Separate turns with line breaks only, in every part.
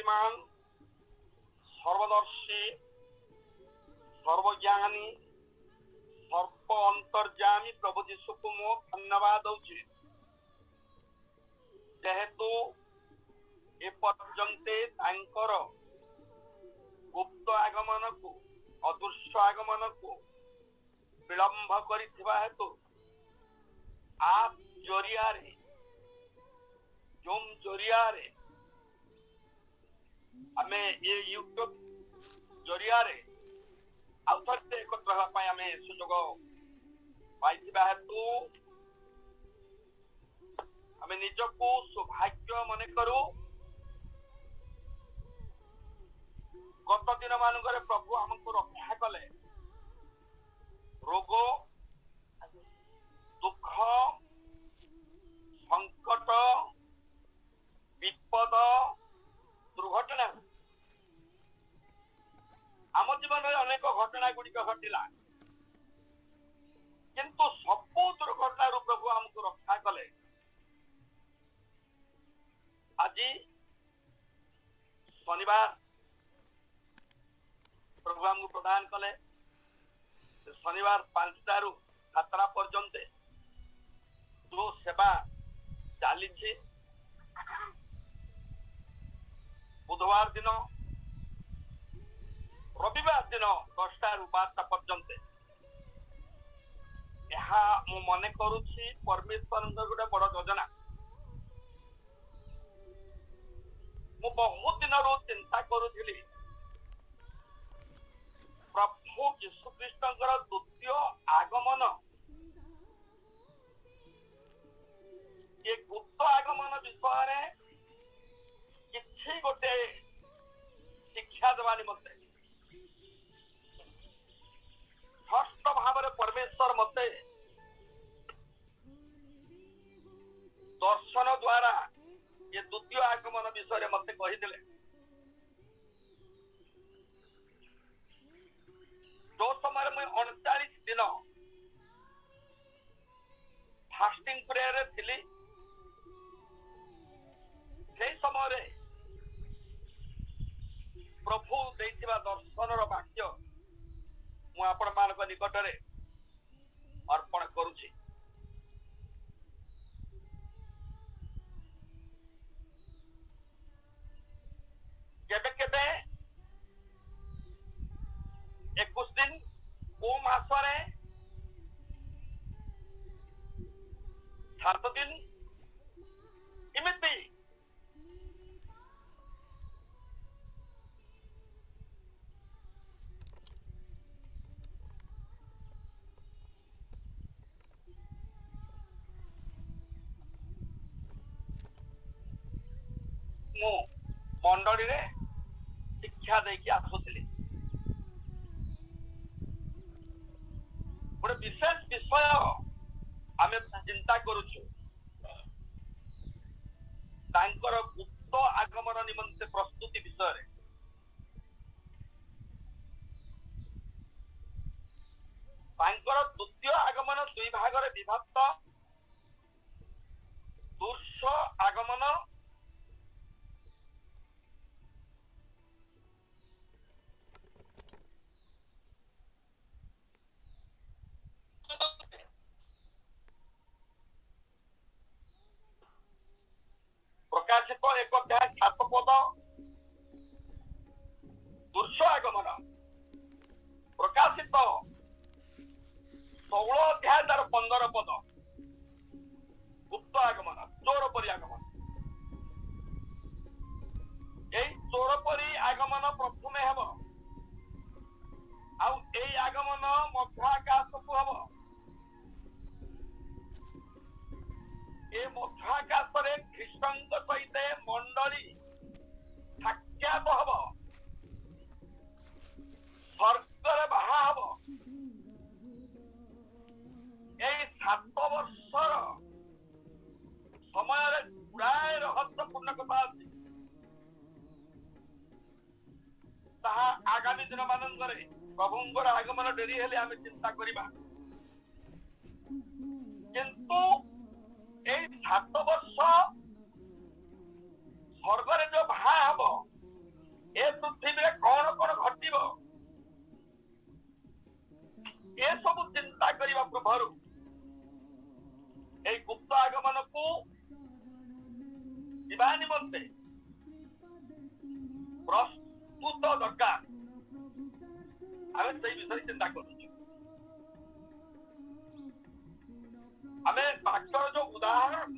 सर्वशक्तिमान सर्वदर्शी सर्वज्ञानी सर्व अंतर्यामी प्रभु जीशु को मो धन्यवाद दूची जेहेतु ए पर्यंते तांकर गुप्त आगमन को अदृश्य आगमन को विलंब करिथिबा हेतु आप जरिया रे जोम जरिया रे आमे ये यूट्यूब जरिया रे आउथरते एकत्र हवा पाई आमे सुजोग पाइथिबा हेतु आमे निजको सौभाग्य मने करू। गत दिन मानकर प्रभु हमको रक्षा कले रोग दुख संकट विपद दुर्घटना आम जीवन में अनेक घटना गुड़िक घटला किंतु सबू दुर्घटना प्रभु हमको रक्षा कले। आज शनिवार प्रभु हमको प्रदान कले शनिवार 5 रु 7 पर्यंत जो सेवा चली बुधवार दिन रविवार दिन 10 रु 12 पर्यंत मु मन करुछि परमेश्वर गोटे बड़ योजना। मु बहुत दिन रो चिंता करुଥିଲି प्रभु यीशु ख्रीष्टर द्वितीय आगमन ये गुप्त आगमन विषय किसी गोटे शिक्षा देवा निमंते स्पष्ट भाव परमेश्वर मते दर्शन द्वारा ये द्वितीय आगमन विषय मते कही जो समय मैं 39 दिन फास्टिंग प्रेयर थी से समय प्रभु देथिबा दर्शन वाक्य मु आपण मानक निकट रे अर्पण करुछि। केबे केबे 21 दिन को मासरे 7 दिन इमिति मु मंडली रे शिक्षा देकी आसुଥିଲି गोटे विशेष विषय आमे चिंता करूछु तांकर गुप्त आगमन निमंते प्रस्तुति विषय तांकर द्वितीय आगमन दुई भाग रे विभक्त दूर्ष आगमन प्रकाशित 1 अध्याय 7 पद दूर्ष आगमन प्रकाशित 16 अध्याय 15 पद गुप्त आगमन चोर परी आगमन। यही चोर परी आगमन प्रथमे हेब आउ एई आगमन मध्य आकाश को हेब ए मध्य आकाश रे ख्रीष्टंक सहित मंडली साक्षात हब स्वर्ग बाहा हब यही 7 वर्षर समय गुड़ाए रहस्यपूर्ण कथा अच्छी आगामी दिन मान प्रभुंर आगमन डेरी हेले आम चिंता करवा किंतु 7 वर्ष स्वर्ग जो बाहा हम प्रस्तुत दरकार आमे से विषय चिंता करूँ आमे बाक्यर जो उदाहरण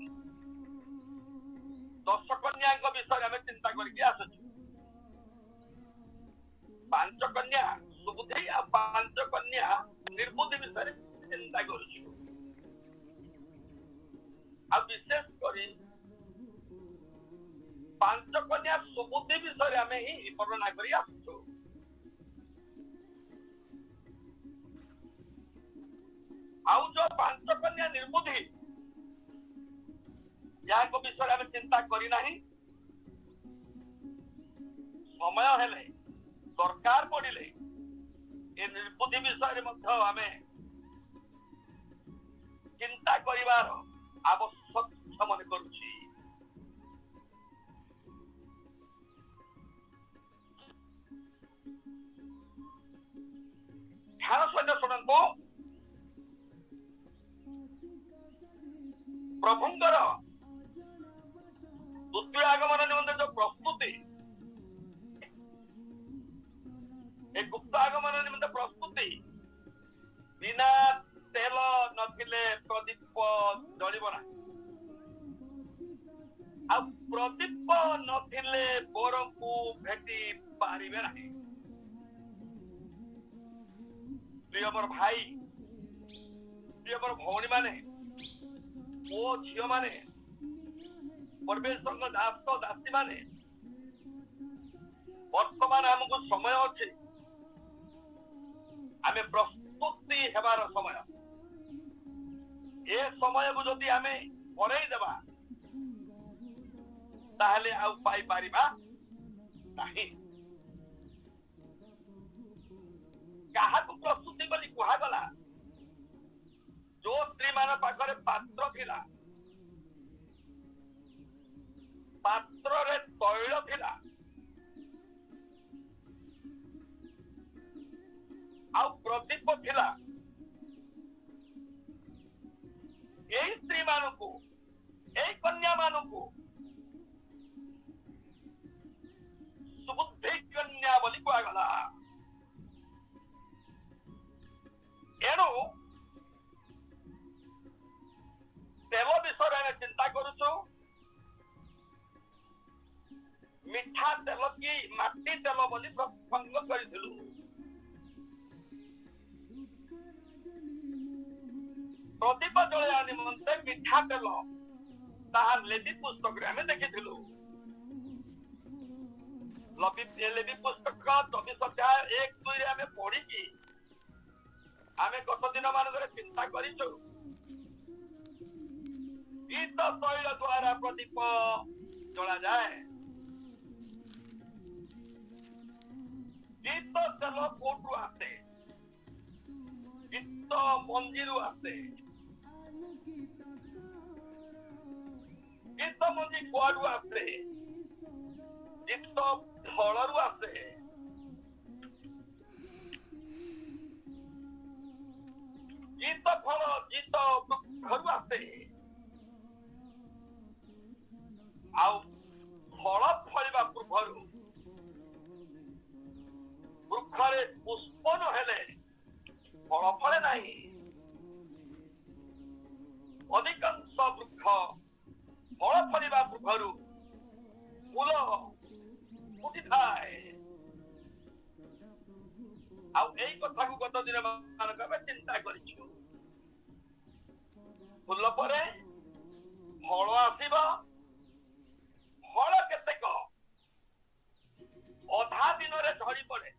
10 कन्या विषय आमे चिंता करके आसुଛୁ 5 कन्या सुबुद्धि आ 5 कन्या निर्बुद्धि विषय चिंता करूछु आ विशेष करी 5 कन्या सुबुद्धि विषय आमे ही वर्णना करी आसुछु आउ जो 5 कन्या निर्बुद्धि या को विषय आमे चिंता करी नाही समय हेले दरकार पड़िले ए निर्बुद्धि विषय मध्य आमे चिंता करिवार आवश्यक मन करूची ध्यान सहित शुणु प्रभुंकर द्वितीय आगमन निमंत्रण जो प्रस्तुति एक गुप्त आगमन निमित्त प्रस्तुति बिना तेल नथिले प्रदीप जलिब ना आ प्रदीप नथिले बोर को भेटी पारिबे ना प्रिय मोर भाई प्रिय मोर भौणी माने ओ झियो माने परमेश्वर दास दासी माने वर्तमान हमको समय अच्छे आमे प्रस्तुति हेबार समय ए समय को जदि आमे परेई देबा ताहले आउ पाई पारिबा नाही कहा को प्रस्तुति बोली कुहा गला जो स्त्री मान पाखरे पात्र थिला पात्र रे तैल थिला आउ प्रदीप थिला एई स्त्री मानकु एई कन्या मानकु सुबुद्धि कन्या बोली कुआ गला एणु तेल विषय में चिंता करूछु मिठा तेल की माटी तेल बोली प्रसंग करिथिलु प्रदीप जलया निमंते मिठा तेल ताहा लेवी पुस्तक रे हमें देखिथिलु लेवी पुस्तक 24 अध्याय 1-2 रे हमें पढ़ी की हमें गत दिन मान चिंता करिछु गीत तैल द्वारा प्रदीप जला जाए गीत तेल कोटू आसे गीत मंजीरु आसे गीत मंजी कुआडू आसे गीत फलरू आसे गीत फल गीत घरू आसे आउ फल फलिबा पूर्वरु वृक्षरे पुष्प न हेले फल फले नहीं अधिकांश वृक्ष फल फलिबा पूर्वरु फूल फुटी थाए आउ एई कथा को गत दिन मानक में चिंता करिछु फूल परे फल आसीबा फल केतेक अधा दिन रे झड़ी पड़े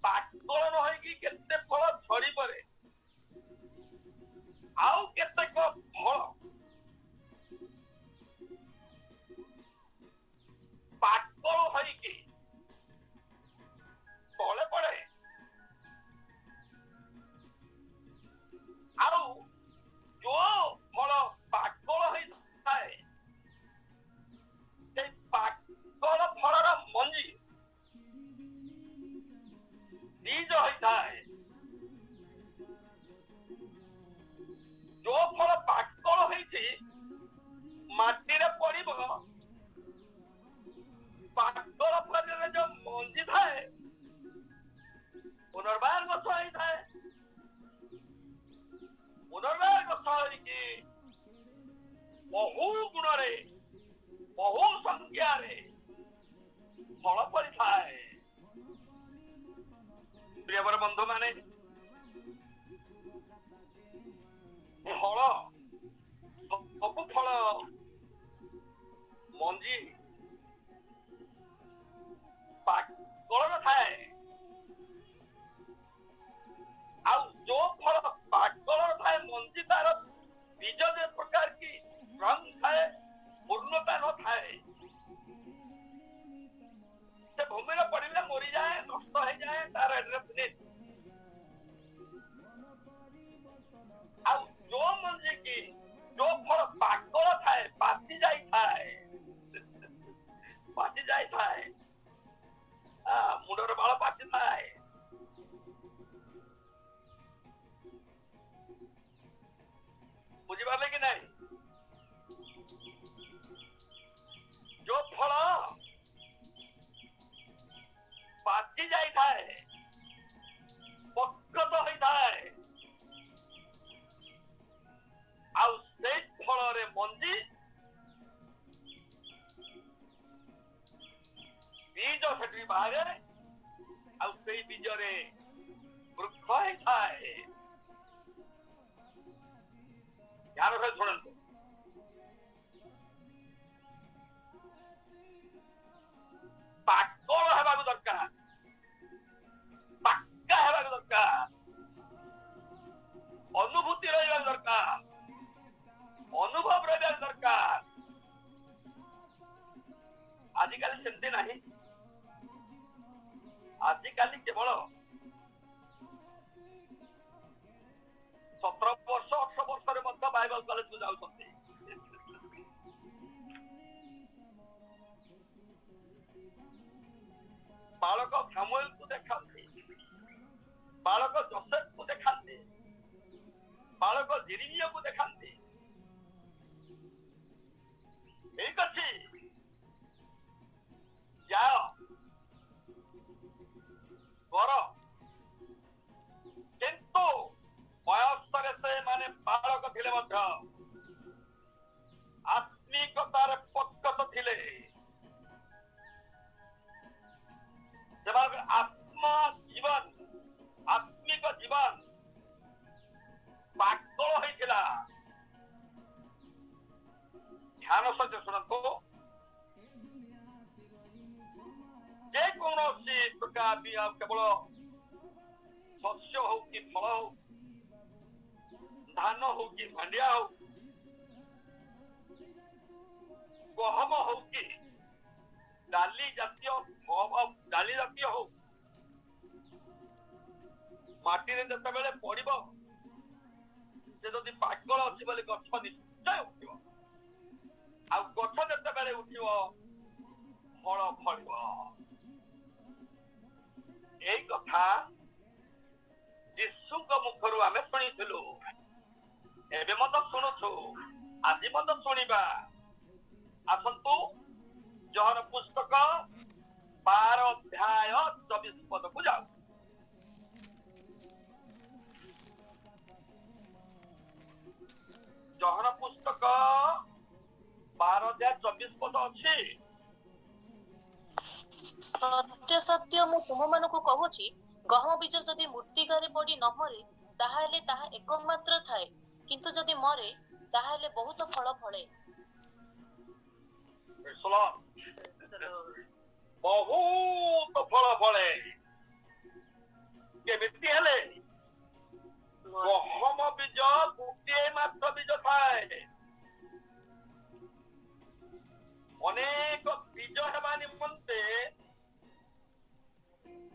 पाकल न होई कि केते फल झड़ी पड़े आउ केतेक फल पाकल होई कि तले पड़े आउ जो फल पाकल होई थाए पाकल फलर मंजी माने फल सब फल मंजी पाकल थाए आ जो फल पाकल थाए मंजी तार बीज जे प्रकार की रंग थाए पूर्णता न थाए से भूमि में पड़े मरी जाए नष्ट हो जाए तार जो मंजी की जो फल पाकल थाए पाची जाई थाए मुंडर बाल पाची थाए बुझी पारे कि नहीं जो फल पाची जाई थाए पक्कत होई थाए आउ से फल रे मंजी बीज सेठी बाहर आउ से बीज रे वृक्ष होई थाए ध्यान से सुनंतु पाकल हेबा दरकार पक्का हेबा दरकार अनुभूति रहिबा दरकार अनुभव रहिबा दरकार आजिकल सेमती नहीं आजिकल केवल 17 वर्ष 18 वर्ष मध्य बाइबल कॉलेज को जाउछथि बालक सामुएल को देखाते बालक जोसेफ को देखाते बालक जिरिमिया को देखाते ठीक अच्छी जाओ करो किंतु बयस्तर से माने बालक थिले मध्य आत्मिकतार पक्कत थिले आत्मा जीवन आत्मिक जीवन पागल होइथिला ध्यान सहित सुनंतु जे कौनसी प्रकार भी केवल शस्य हो कि फल हो धान हो कि भांडिया हो गहम हो कि डाली जातीय हो माटी रे जते बेले पड़िबो से जदि पागल अछि बोले गछ निश्चय उठिबो आ गछ जते बेले उठिबो फल फलिबो एई कथा यीशुଙ୍କ मुखरु आमे सुनिथिलु एबे मत सुनुछु आजि मत सुनिबा आसंतु जहन पुस्तक 12 अध्याय 24 पद को जाओ जहन पुस्तक 12 अध्याय 24 पद अछि
सत्य सत्य मु तुम मानको कहूची गहम बीज जदि मूर्तिकारे पड़ी न मरे ताहाले ताहा एकमात्र थाए किंतु जदि मरे ताहाले बहुत फल फळे
बहुत फल फले केमिति हेले गहम बीज गोटे मात्र बीज थाए अनेक बीज हेबा निमंते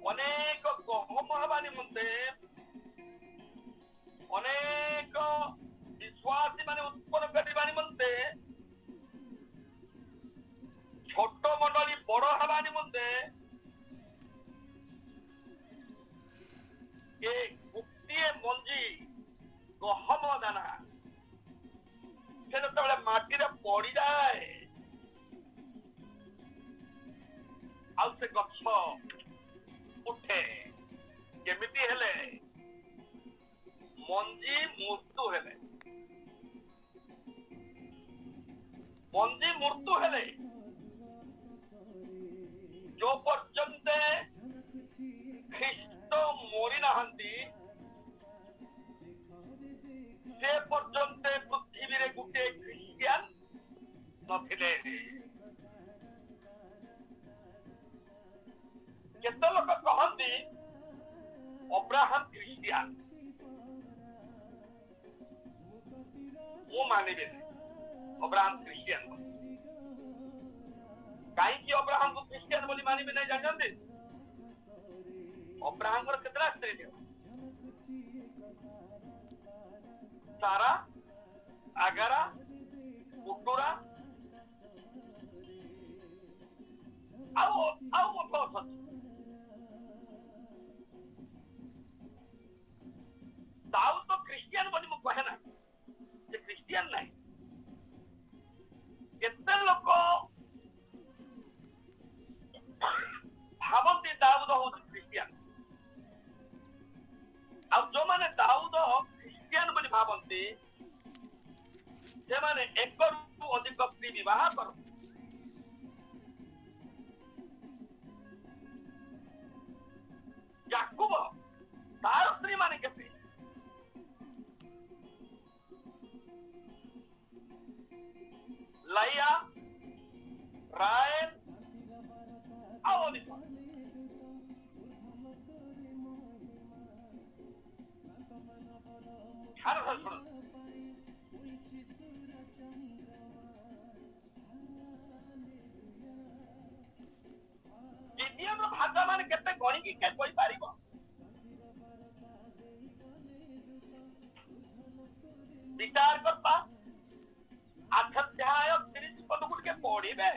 अनेक गहम हेबा निमंते अनेक विश्वासी माने उत्पन्न करबा निमंते छोट मंडली बड़ हेबा निमंते ए गोटे मंजी गहम दाना से जब माटी रे पड़ी जाए आउ से गछ उठे केमिति हेले मंजी मृत्यु हेले मंजी मृत्यु हेले जो पर्यंत ख्रीष्ट मरी नहांती केते लोक कहती अब्राहम क्रिश्चियन वो मानिबे अब्राहम क्रिश्चियन कहीं अब्राहम को क्रिश्चियन बोली मानिबे नहीं जानते अब्राहम को कितना स्त्री थी सारा आगारा पुटुरा आओ दाऊ तो क्रिश्चियन बोली मु कहे ना जे क्रिश्चियन नहीं केते लोक भावती दाऊद हो क्रिश्चियन आ जो माने दाऊद क्रिश्चियन बोली भावती से माने एक रु अधिक स्त्री विवाह कर याकूब तार स्त्री माने केते लाया रायल आओलिफा हर सुन गिडियन भाषा माने केते गणी की के कोई पारिबो विचार करता अध्याय 30 पद गुड के पढ़िबे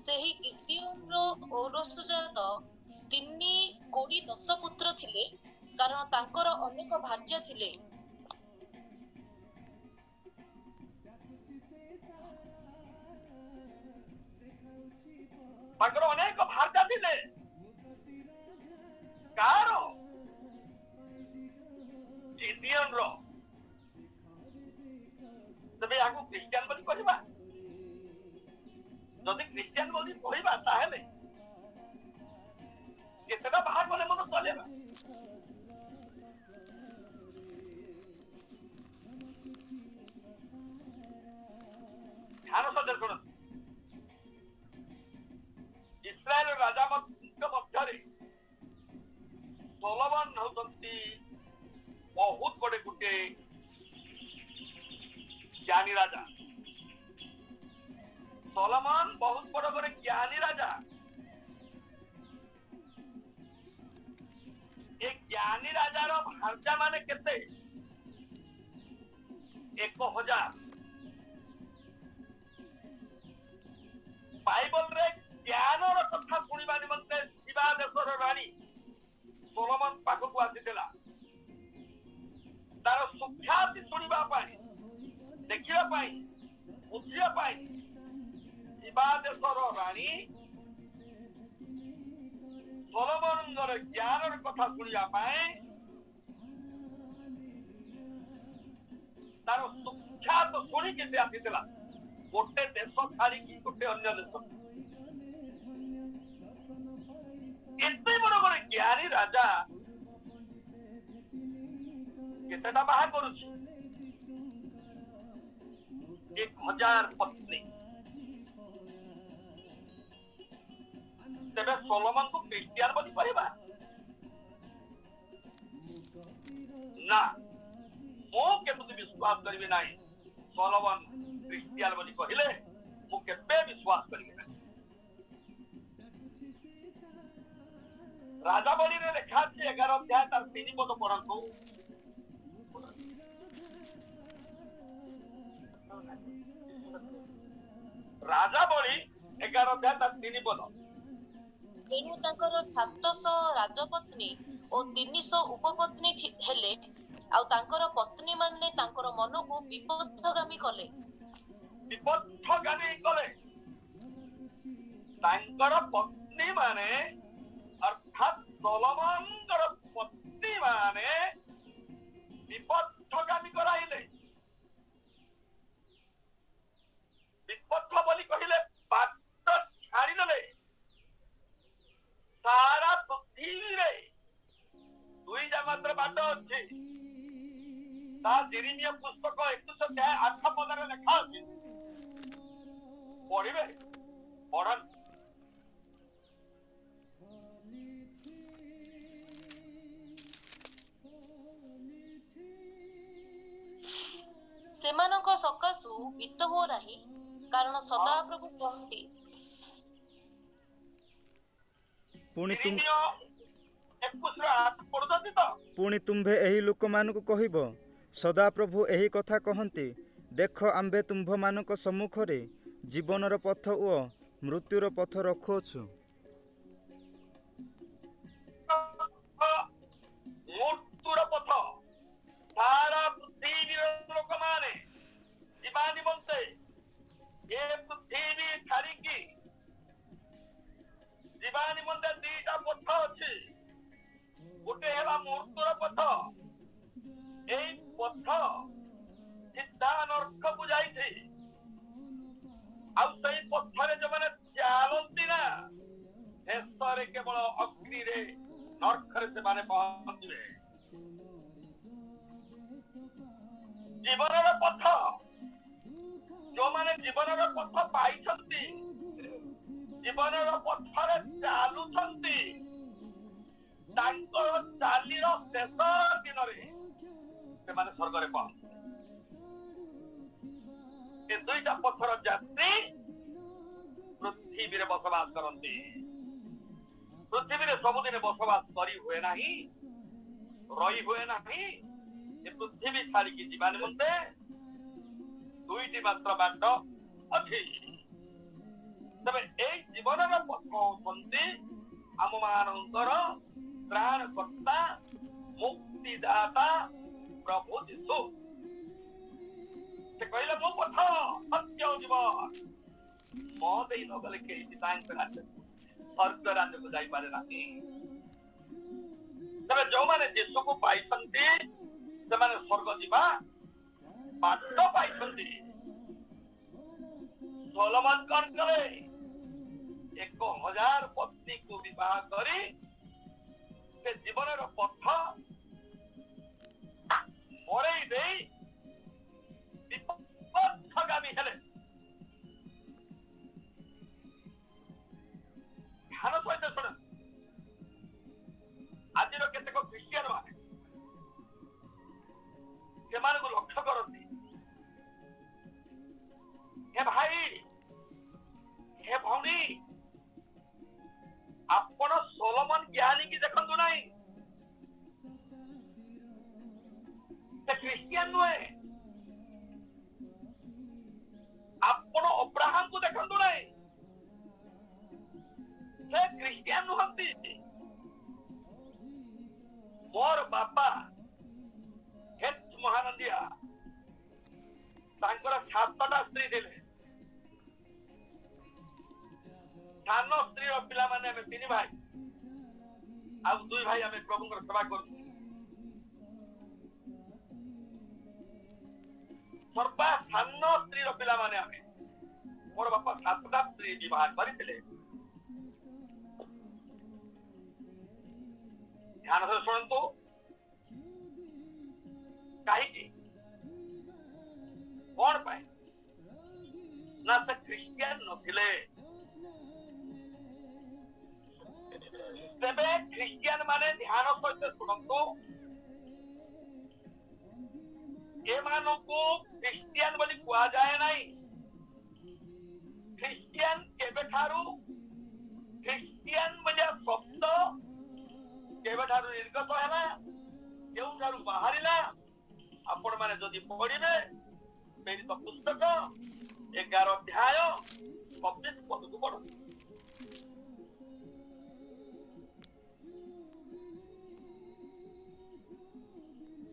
ସେହି ଗିଦିଓନର ଔରସଜାତ 3 କୋଡ଼ି 10 ପୁତ୍ର ଥିଲେ କାରଣ ତାଙ୍କର ଅନେକ ଭାର୍ଯ୍ୟା ଥିଲେ।
ତାଙ୍କର ଅନେକ ଭାର୍ଯ୍ୟା ଥିଲେ କାର ଗିଦିଓନର ତେବେ ଆକୁ ଖ୍ରୀଷ୍ଟିଆନ ବୋଲି କହିବା ଯଦି ଖ୍ରୀଷ୍ଟିଆନ ବୋଲି କହିବା ତାହେଲେ କେତେଟା ବାହାର କଲେ ମନ ଚଲେଇବା ଧ୍ୟାନ ସଦର କରନ୍ତୁ इस्राएल राजा मध्य सोलोमन होती बहुत बड़े गोटे ज्ञानी राजा सोलोमन बहुत बड़ बड़े ज्ञानी राजा एक ज्ञानी राजा रो भार्या माने केते 1000 बाइबल रे ज्ञान कथा शुणा निमंते शिवा देशर राणी सोलोमन पाखक आसीला तार सुख्याति शुणा देखा बुझा शिवा देशर राणी सोलोमन ज्ञान कथा शुणा तार सुख्यात शुणिकी आसीला गोटे देश छाड़ी गोटे अन्य देश एते बड़ बड़ ज्ञानी राजा केतेटा बाहा करूची 1000 पत्नी तेबे सोलोमन को क्रिश्चियन बोली परिबा ना मो केतु विश्वास करिवे नाही सोलोमन क्रिश्चियन बोली कहिले मो केबे विश्वास करिवे नाही राजा बलि रे लिखा अछि 11 अध्याय तार 3 पद पढ़ंतु राजा बलि 11 अध्याय तार 3 पद
तेणु तांकर 700 राजपत्नी ओ 300 उपपत्नी हेले आ तांकर पत्नी माने तांकर मन को विपथगामी कले तांकर पत्नी माने अर्थात सोलोमन पत्नी माने विपथगामी कराइले विपथ बोली कहिले बाट छाड़ी देले सारा पृथ्वी रे दुई जा मात्र बाट
ତା ଯେରେମିୟା ପୁସ୍ତକ 21:8 ଲେଖା ଅଛି। ପଢିବେ, ପଢନ୍ତୁ।
ସେମାନଙ୍କ ସକାଶୁ ଭୀତ ହୁଅ ନାହିଁ, କାରଣ ସଦାପ୍ରଭୁ କହନ୍ତି।
ଯେରେମିୟା 21:8 ପଢୁଛନ୍ତି ତ?
ପୁଣି ତୁମ୍ଭେ ଏହି ଲୋକମାନଙ୍କୁ କହିବ, ସଦାପ୍ରଭୁ ଏହି କଥା କହନ୍ତି, ଦେଖ ଆମ୍ଭେ ତୁମ୍ଭମାନଙ୍କ ସମ୍ମୁଖରେ ଜୀବନର ପଥ ଓ ମୃତ୍ୟୁର ପଥ ରଖୁଅଛୁ।
ମୃତ୍ୟୁର ପଥ ସାରା ପୃଥିବୀର ଲୋକମାନେ ଯିବା ନିମନ୍ତେ ଏ ପୃଥିବୀ ଛାଡ଼ିକି ଯିବା ନିମନ୍ତେ ଦିଟା ପଥ ଅଛି। ଗୋଟେ ହେଲା ମୃତ୍ୟୁର ପଥ। ଏଇ ପଥ ସିଧା ନର୍କକୁ ଯାଇଛି। ଆଉ ସେଇ ପଥରେ ଯୋଉମାନେ ଚାଲନ୍ତି ନା, ଶେଷରେ କେବଳ ଅଗ୍ନିରେ ନର୍କରେ ସେମାନେ ପହଞ୍ଚିବେ। ଜୀବନର ପଥ, ଯୋଉମାନେ ଜୀବନର ପଥ ପାଇଛନ୍ତି, ଜୀବନର ପଥରେ ଚାଲୁଛନ୍ତି, ତାଙ୍କର ଚାଲିର ଶେଷ ଦିନରେ ସେମାନେ ସ୍ୱର୍ଗରେ ପହଞ୍ଚିବେ। ଏ ଦୁଇଟା ପଥର ଯାତ୍ରୀ ପୃଥିବୀରେ ବସବାସ କରନ୍ତି। ପୃଥିବୀରେ ସବୁଦିନେ ବସବାସ କରି ହୁଏ ନାହିଁ, ରହି ହୁଏ ନାହିଁ। ଏ ପୃଥିବୀ ଛାଡ଼ିକି ଯିବା ନିମନ୍ତେ ଦୁଇଟି ମାତ୍ର ବାଟ ଅଛି। ତେବେ ଏଇ ଜୀବନର ପଥ ହଉଛନ୍ତି ଆମମାନଙ୍କର ତ୍ରାଣକର୍ତ୍ତା, ମୁକ୍ତିଦାତା ପ୍ରଭୁ ଯୀଶୁ। ସେ କହିଲେ, ମୁଁ ପଥ, ସତ୍ୟ ଓ ଜୀବନ, ମୋ ଦେଇ ନଗଲେ କେହି ପିତାଙ୍କ ରାଜ୍ୟକୁ, ସ୍ୱର୍ଗ ରାଜ୍ୟକୁ ଯାଇପାରେ ନାହିଁ। ତେବେ ଯୋଉମାନେ ଯୀଶୁକୁ ପାଇଛନ୍ତି ସେମାନେ ସ୍ୱର୍ଗ ଯିବା ବାଟ ପାଇଛନ୍ତି। ସୋଲୋମନ କଣ କଲେ? 1000 ପତ୍ନୀକୁ ବିବାହ କରି ସେ ଜୀବନର ପଥ ମରେଇ ଦେଇ ବିପଥଗାମୀ ହେଲେ। ଧ୍ୟାନ ସହିତ ଶୁଣ। ଆଜିର କେତେକ ଖ୍ରୀଷ୍ଟିଆନ ମାନେ ସେମାନଙ୍କୁ ଲକ୍ଷ୍ୟ କରନ୍ତି, ହେ ଭାଇ, ହେ ଭଉଣୀ, ଆପଣ ସୋଲୋମନ ଜ୍ଞାନୀ କି ଦେଖନ୍ତୁ ନାହିଁ। ସେ ଖ୍ରୀଷ୍ଟିଆନ ନୁହେଁ। ଆପଣ ଅବ୍ରାହମକୁ ଦେଖନ୍ତୁ ନାହିଁ। ସେ ଖ୍ରୀଷ୍ଟିଆନ ନୁହନ୍ତି। ମୋର ବାପା ମହାନନ୍ଦିଆ, ତାଙ୍କର 7ଟା ସ୍ତ୍ରୀ ଥିଲେ। ସାନ ସ୍ତ୍ରୀର ପିଲାମାନେ ଆମେ 3 ଭାଇ, ଆଉ 2 ଭାଇ ଆମେ ପ୍ରଭୁଙ୍କର ସେବା କରୁଛୁ। ସର୍ବା ସାନ ସ୍ତ୍ରୀର ପିଲାମାନେ ଆମେ। ମୋର ବାପା 7ଟା ସ୍ତ୍ରୀ ବିବାହ କରିଥିଲେ। ଧ୍ୟାନ ସହ ଶୁଣନ୍ତୁ। କାହିଁକି? କଣ ପାଇଁ? ନା ସେ ଖ୍ରୀଷ୍ଟିଆନ ନଥିଲେ। ତେବେ ଖ୍ରୀଷ୍ଟିଆନ ମାନେ ଧ୍ୟାନ ସହିତ ଶୁଣନ୍ତୁ, ଏମାନଙ୍କୁ ଖ୍ରୀଷ୍ଟିଆନ ବୋଲି କୁହାଯାଏ ନାହିଁ। ଖ୍ରୀଷ୍ଟିଆନ କେବେଠାରୁ, ଖ୍ରୀଷ୍ଟିଆନ ବୋଲି ଶବ୍ଦ କେବେଠାରୁ ନିର୍ଗତ ହେଲା, କେଉଁଠାରୁ ବାହାରିଲା? ଆପଣ ମାନେ ଯଦି ପଢିବେ ପ୍ରେରିତ ପୁସ୍ତକ 11 ଅଧ୍ୟାୟ 26 ପଦକୁ ପଢନ୍ତୁ।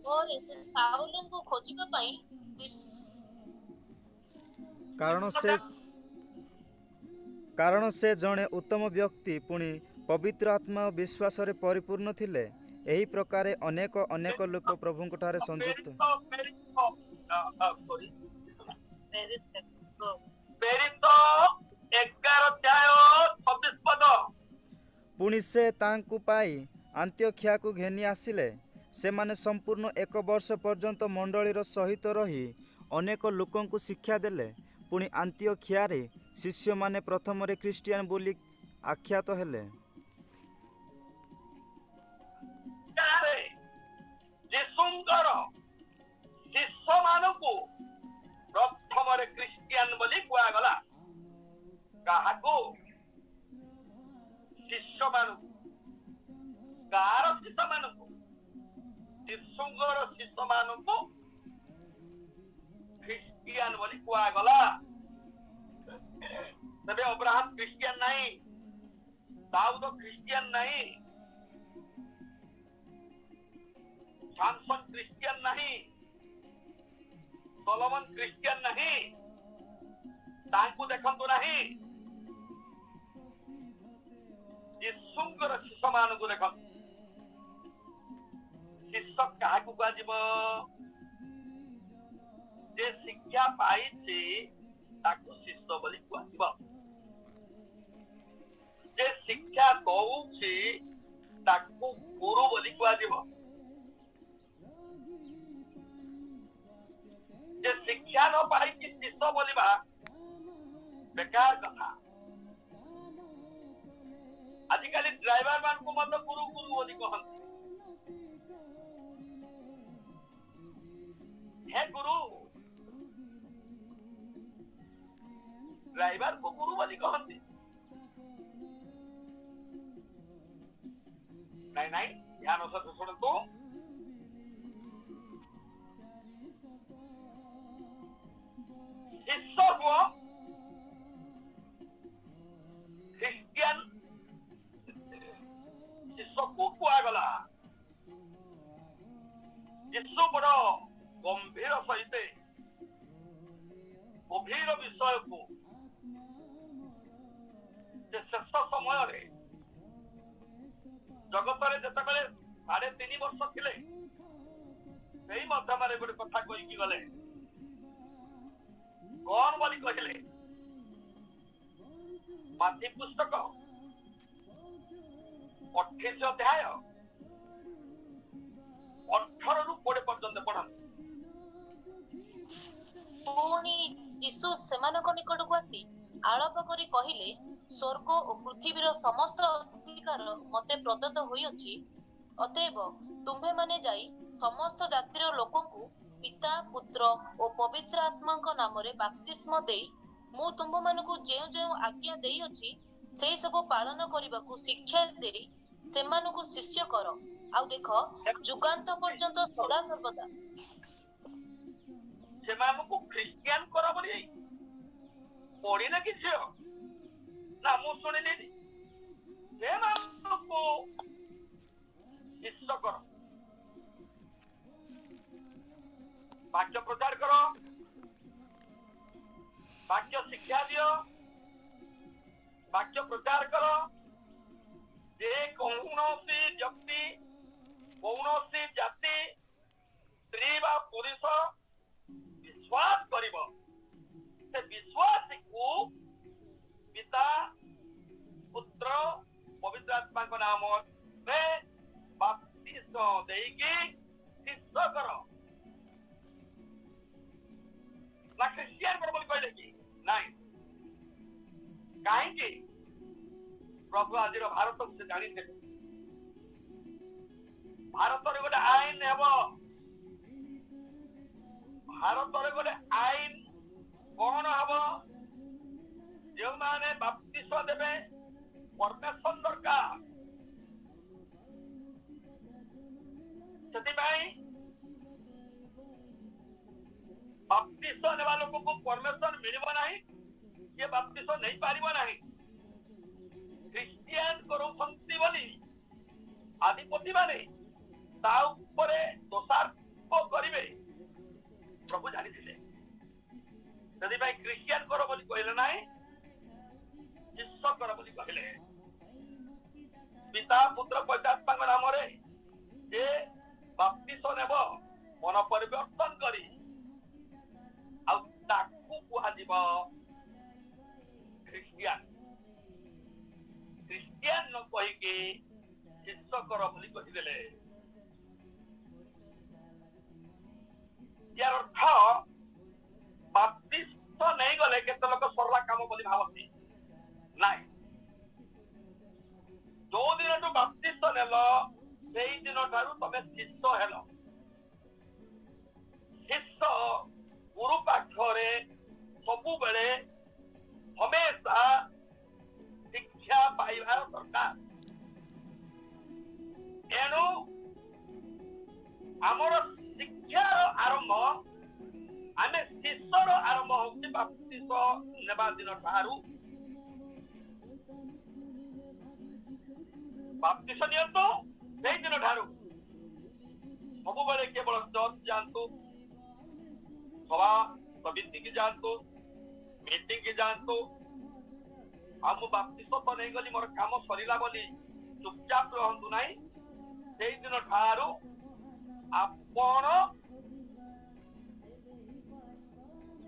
ପରେ ସେ ସାଉଲଙ୍କୁ ଖୋଜିବା ପାଇଁ
କାରଣ ସେ ଜଣେ ଉତ୍ତମ ବ୍ୟକ୍ତି, ପୁଣି ପବିତ୍ର ଆତ୍ମା ଓ ବିଶ୍ୱାସରେ ପରିପୂର୍ଣ୍ଣ ଥିଲେ। ଏହି ପ୍ରକାରେ ଅନେକ ଲୋକ ପ୍ରଭୁଙ୍କଠାରେ ସଂଯୁକ୍ତ। ପୁଣି ସେ ତାଙ୍କୁ ପାଇ ଆନ୍ତିଓଖିଆକୁ ଘେନି ଆସିଲେ। ସେମାନେ ସମ୍ପୂର୍ଣ୍ଣ 1 ବର୍ଷ ପର୍ଯ୍ୟନ୍ତ ମଣ୍ଡଳୀର ସହିତ ରହି ଅନେକ ଲୋକଙ୍କୁ ଶିକ୍ଷା ଦେଲେ। ପୁଣି ଆନ୍ତିଓଖିଆରେ ଶିଷ୍ୟମାନେ ପ୍ରଥମରେ ଖ୍ରୀଷ୍ଟିଆନ ବୋଲି ଆଖ୍ୟାତ ହେଲେ।
ଯୀଶୁଙ୍କର ଶିଷ୍ୟମାନଙ୍କୁ ପ୍ରଥମରେ ଖ୍ରୀଷ୍ଟିଆନ ବୋଲି କୁହାଗଲା। କାହାକୁ? ଶିଷ୍ୟମାନଙ୍କୁ। କାହାର ଶିଷ୍ୟମାନଙ୍କୁ? ଯୀଶୁଙ୍କର ଶିଷ୍ୟମାନଙ୍କୁ ଖ୍ରୀଷ୍ଟିଆନ ବୋଲି କୁହାଗଲା। ତେବେ ଅବ୍ରାହମ ଖ୍ରୀଷ୍ଟିଆନ ନାହିଁ, ଦାଉଦ ଖ୍ରୀଷ୍ଟିଆନ ନାହିଁ, ସାମସନ ଖ୍ରୀଷ୍ଟିଆନ ନାହିଁ, ସଲୋମନ ଖ୍ରୀଷ୍ଟିଆନ ନାହିଁ। ତାଙ୍କୁ ଦେଖନ୍ତୁ ନାହିଁ, ଯୀଶୁଙ୍କର ଶିଷ୍ୟମାନଙ୍କୁ ଦେଖନ୍ତୁ। ଶିଷ୍ୟ କାହାକୁ କୁହାଯିବ? ଯେ ଶିକ୍ଷା ପାଇଛି ତାକୁ ଶିଷ୍ୟ ବୋଲି କୁହାଯିବ। ଯେ ଶିକ୍ଷା ଦଉଛି ତାକୁ ଗୁରୁ ବୋଲି କୁହାଯିବ। ଯେ ଶିକ୍ଷା ନ ପାଇକି ଶିଷ୍ୟ ବୋଲିବା ବେକାର କଥା। ଆଜିକାଲି ଡ୍ରାଇଭର ମାନଙ୍କୁ ମଧ୍ୟ ଗୁରୁ ଗୁରୁ ବୋଲି କହନ୍ତି। ହେ ଗୁରୁ, ଡ୍ରାଇଭର କୁ ଗୁରୁ ବୋଲି କହନ୍ତି। ନାଇଁ ନାଇଁ, ଧ୍ୟାନ ସହିତ ଶୁଣନ୍ତୁ। ଶିଷ୍ୟ ହୁଅ, ଖ୍ରୀଷ୍ଟିଆନ ଶିଷ୍ୟକୁ କୁହାଗଲା। ଯୀଶୁ ବଡ଼ ଗମ୍ଭୀର ସହିତ ଗଭୀର ବିଷୟକୁ ଯେ ଶେଷ ସମୟରେ ଜଗତରେ ଯେତେବେଳେ 3.5 ବର୍ଷ ଥିଲେ, ସେଇ ମଧ୍ୟମରେ ଗୋଟେ କଥା କହିକି ଗଲେ। କଣ ବୋଲି କହିଲେ? ମାଥି ପୁସ୍ତକ 28 ଅଧ୍ୟାୟ 18 ରୁ 20 ପର୍ଯ୍ୟନ୍ତ ପଢନ୍ତୁ।
ପୁଣି ଯୀଶୁ ସେମାନଙ୍କ ନିକଟକୁ ଆସି ଆଳପ କରି କହିଲେ, ସ୍ୱର୍ଗ ଓ ପୃଥିବୀର ସମସ୍ତ ଅଧିକାର ମତେ ପ୍ରଦତ୍ତ ହୋଇଅଛି। ଅତଏବ ତୁମ୍ଭେମାନେ ଯାଇ ସମସ୍ତ ଜାତିର ଲୋକଙ୍କୁ ପିତା, ପୁତ୍ର ଓ ପବିତ୍ର ଆତ୍ମାଙ୍କ ନାମରେ ବାପ୍ତିସ୍ମ ଦେଇ ମୁଁ ତୁମ୍ଭମାନଙ୍କୁ ଯେଉଁ ଯେଉଁ ଆଜ୍ଞା ଦେଇଅଛି ସେଇ ସବୁ ପାଳନ କରିବାକୁ ଶିକ୍ଷା ଦେଇ ସେମାନଙ୍କୁ ଶିଷ୍ୟ କର। ଆଉ ଦେଖ, ଯୁଗାନ୍ତ ପର୍ଯ୍ୟନ୍ତ ସଦା ସର୍ବଦା
ସେମାନଙ୍କୁ ଖ୍ରୀଷ୍ଟିଆନ କର ବୋଲି ପଢିଲେ କି ଝିଅ? ନା ମୁଁ ଶୁଣିଲି। ସେମାନଙ୍କୁ ଶିଷ୍ୟ କର, ବାକ୍ୟ ପ୍ରଚାର କର, ବାକ୍ୟ ଶିକ୍ଷା ଦିଅ, ବାକ୍ୟ ପ୍ରଚାର କର। ଯେ କୌଣସି ବ୍ୟକ୍ତି, କୌଣସି ଜାତି, ସ୍ତ୍ରୀ ବା ପୁରୁଷ ବିଶ୍ୱାସ କରିବ, ସେ ବିଶ୍ୱାସୀକୁ ପିତା, ପୁତ୍ର, ପବିତ୍ର ଆତ୍ମାଙ୍କ ନାମରେ ବାପ୍ତିସ୍ମ ଦେଇକି ଶିଷ୍ୟ କର। ନା ଖ୍ରୀଷ୍ଟିଆନ କର ବୋଲି କହିଲେ କି? ନାଇଁ। କାହିଁକି? ପ୍ରଭୁ ଆଜିର ଭାରତକୁ ସେ ଜାଣିଥିଲେ। ଭାରତରେ ଗୋଟେ ଆଇନ ହେବ। ଭାରତରେ ଗୋଟେ ଆଇନ କଣ ହବ? ଯେଉଁମାନେ ବାପ୍ତିସ୍ମ ଦେବେ, ପରମିଶନ ଦରକାର। ସେଥିପାଇଁ ବାପ୍ତିସ୍ମ ନେବା ଲୋକକୁ ପରମିଶନ ମିଳିବ ନାହିଁ, କିଏ ବାପ୍ତିସ୍ମ ନେଇପାରିବ ନାହିଁ। ଖ୍ରୀଷ୍ଟିଆନ କରୁଛନ୍ତି ବୋଲି ଆଧିପତି ମାନେ ତା ଉପରେ ଦୋଷାରୋପ କରିବେ, ପ୍ରଭୁ ଜାଣିଥିଲେ। ସେଥିପାଇଁ ଖ୍ରୀଷ୍ଟିଆନ କର ବୋଲି କହିଲେ ନାହିଁ, ଶିଷ୍ୟ କର ବୋଲି କହିଲେ। ପିତା, ପୁତ୍ର, ପବିତ୍ର ଆତ୍ମାଙ୍କ ନାମରେ ଯେ ବାପ୍ତିସ୍ମ ନେବ ମନ ପରିବର୍ତ୍ତନ କରି, ଆଉ ତାକୁ କୁହାଯିବ ଖ୍ରୀଷ୍ଟିଆନ। ଖ୍ରୀଷ୍ଟିଆନ ନ କହିକି ଶିଷ୍ୟ କର ବୋଲି କହିଦେଲେ। ସେଇ ଦିନ ଠାରୁ ତମେ ଶିଷ୍ୟ ହେଲ। ଶିଷ୍ୟ ଗୁରୁ ପାଖରେ ସବୁବେଳେ ହମେଶା ଶିକ୍ଷା ପାଇବାର ଦରକାର। ଏଣୁ ଆମର ଶିକ୍ଷାର ଆରମ୍ଭ, ଆମେ ଶିଷ୍ୟର ଆରମ୍ଭ ହଉଛି ବାପ୍ତିସ୍ମ ନେବା ଦିନ ଠାରୁ। ବାପ୍ତିସ୍ମ ନିଅନ୍ତୁ ସେଇ ଦିନ ଠାରୁ। ସବୁବେଳେ କେବଳ ଚର୍ଚ୍ଚ ଯାଆନ୍ତୁ, ସଭା ସମିତି କି ଯାଆନ୍ତୁ, ମିଟିଂ କି ଯାଆନ୍ତୁ, ଆଉ ମୁଁ ବାପ୍ତିସ୍ମ ତ ନେଇଗଲି ମୋର କାମ ସରିଲା ବୋଲି ଚୁପଚାପ ରହନ୍ତୁ ନାହିଁ। ସେଇଦିନ ଠାରୁ ଆପଣ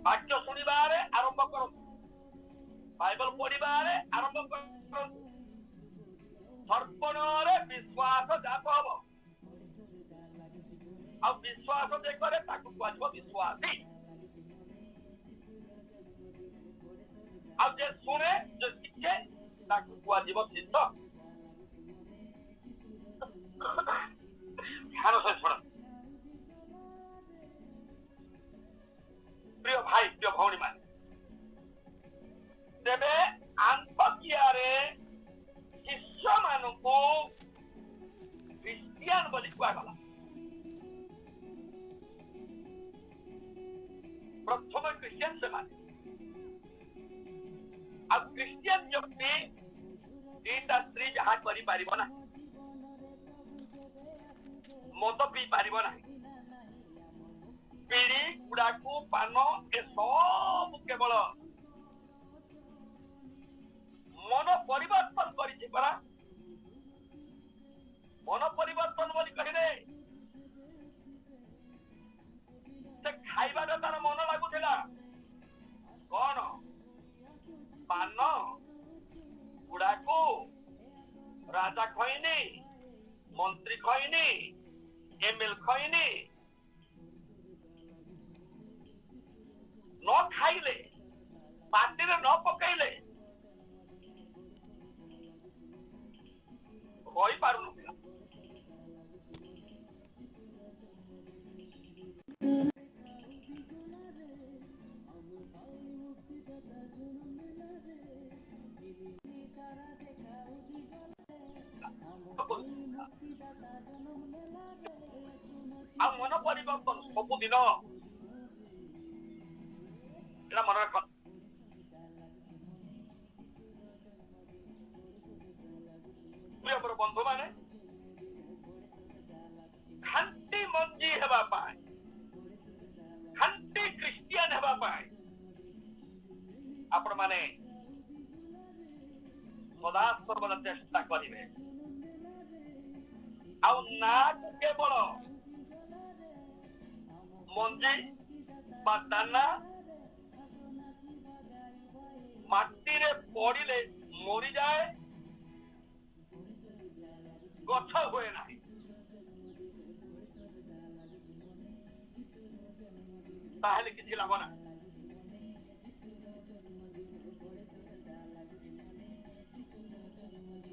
ବାକ୍ୟ ଶୁଣିବାରେ ଆରମ୍ଭ କରନ୍ତୁ, ବାଇବଲ ପଢିବାରେ ଆରମ୍ଭ କରନ୍ତୁ। ସର୍ପଣରେ ବିଶ୍ୱାସ ଜାତ ହବ, ଆଉ ବିଶ୍ୱାସ ଯେ କରେ ତାକୁ କୁହାଯିବ ବିଶ୍ୱାସୀ। ଆଉ ଯେ ଶୁଣେ, ଯେ ଶିଖେ, ତାକୁ କୁହାଯିବ ଶିଷ୍ୟ। ଧ୍ୟାନ ସହିତ ଶୁଣ ପ୍ରିୟ ଭାଇ, ପ୍ରିୟ ଭଉଣୀ ମାନେ। ତେବେ ଆନ୍ତୋକିଆରେ ଶିଷ୍ୟ ମାନଙ୍କୁ ଖ୍ରୀଷ୍ଟିଆନ ବୋଲି କୁହାଗଲା। ପ୍ରଥମ ଖ୍ରୀଷ୍ଟିଆନ ସେମାନେ। ଆଉ ଖ୍ରୀଷ୍ଟିଆନ ବ୍ୟକ୍ତି ଦିଟା ସ୍ତ୍ରୀ ଯାହା କରିପାରିବ ନାହିଁ, ମଦ ପିଇ ପାରିବ ନାହିଁ, ବିଡ଼ି ଗୁଡାକୁ ପାନ ଏସବୁ କେବଳ ମନ ପରିବର୍ତ୍ତନ କରିଛି ପରା। ମନ ପରିବର୍ତ୍ତନ ବୋଲି କହିଲେ ସେ ଖାଇବାଟା ତାର ମନ ଲାଗୁଥିଲା କଣ? ପାନ ଗୁଡାକୁ ରାଜା ଖଇନି, ମନ୍ତ୍ରୀ ଖଇନି, ଏମଏଲ ଖଇନି, ନ ଖାଇଲେ, ପାଟିରେ ନ ପକେଇଲେ ରହିପାରୁନଥିଲା। ଆଉ ମନ ପରିବର୍ତ୍ତନ ସବୁଦିନ, ଏଟା ମନେ ରଖ। ପ୍ରିୟ ବନ୍ଧୁ ମାନେ, ଖାଣ୍ଟି ମଞ୍ଜି ହେବା ପାଇଁ, ଖାଣ୍ଟି ଖ୍ରୀଷ୍ଟିଆନ ହେବା ପାଇଁ ଆପଣ ମାନେ ସଦା ସର୍ବଦା ଚେଷ୍ଟା କରିବେ। ଆଉ ନା କେବଳ ମଞ୍ଜି ବା ଦାନା ମାଟିରେ ପଡିଲେ ମରିଯାଏ, ଗଛ ହୁଏ ନାହିଁ। ତାହେଲେ କିଛି ଲାଭ ନାହିଁ।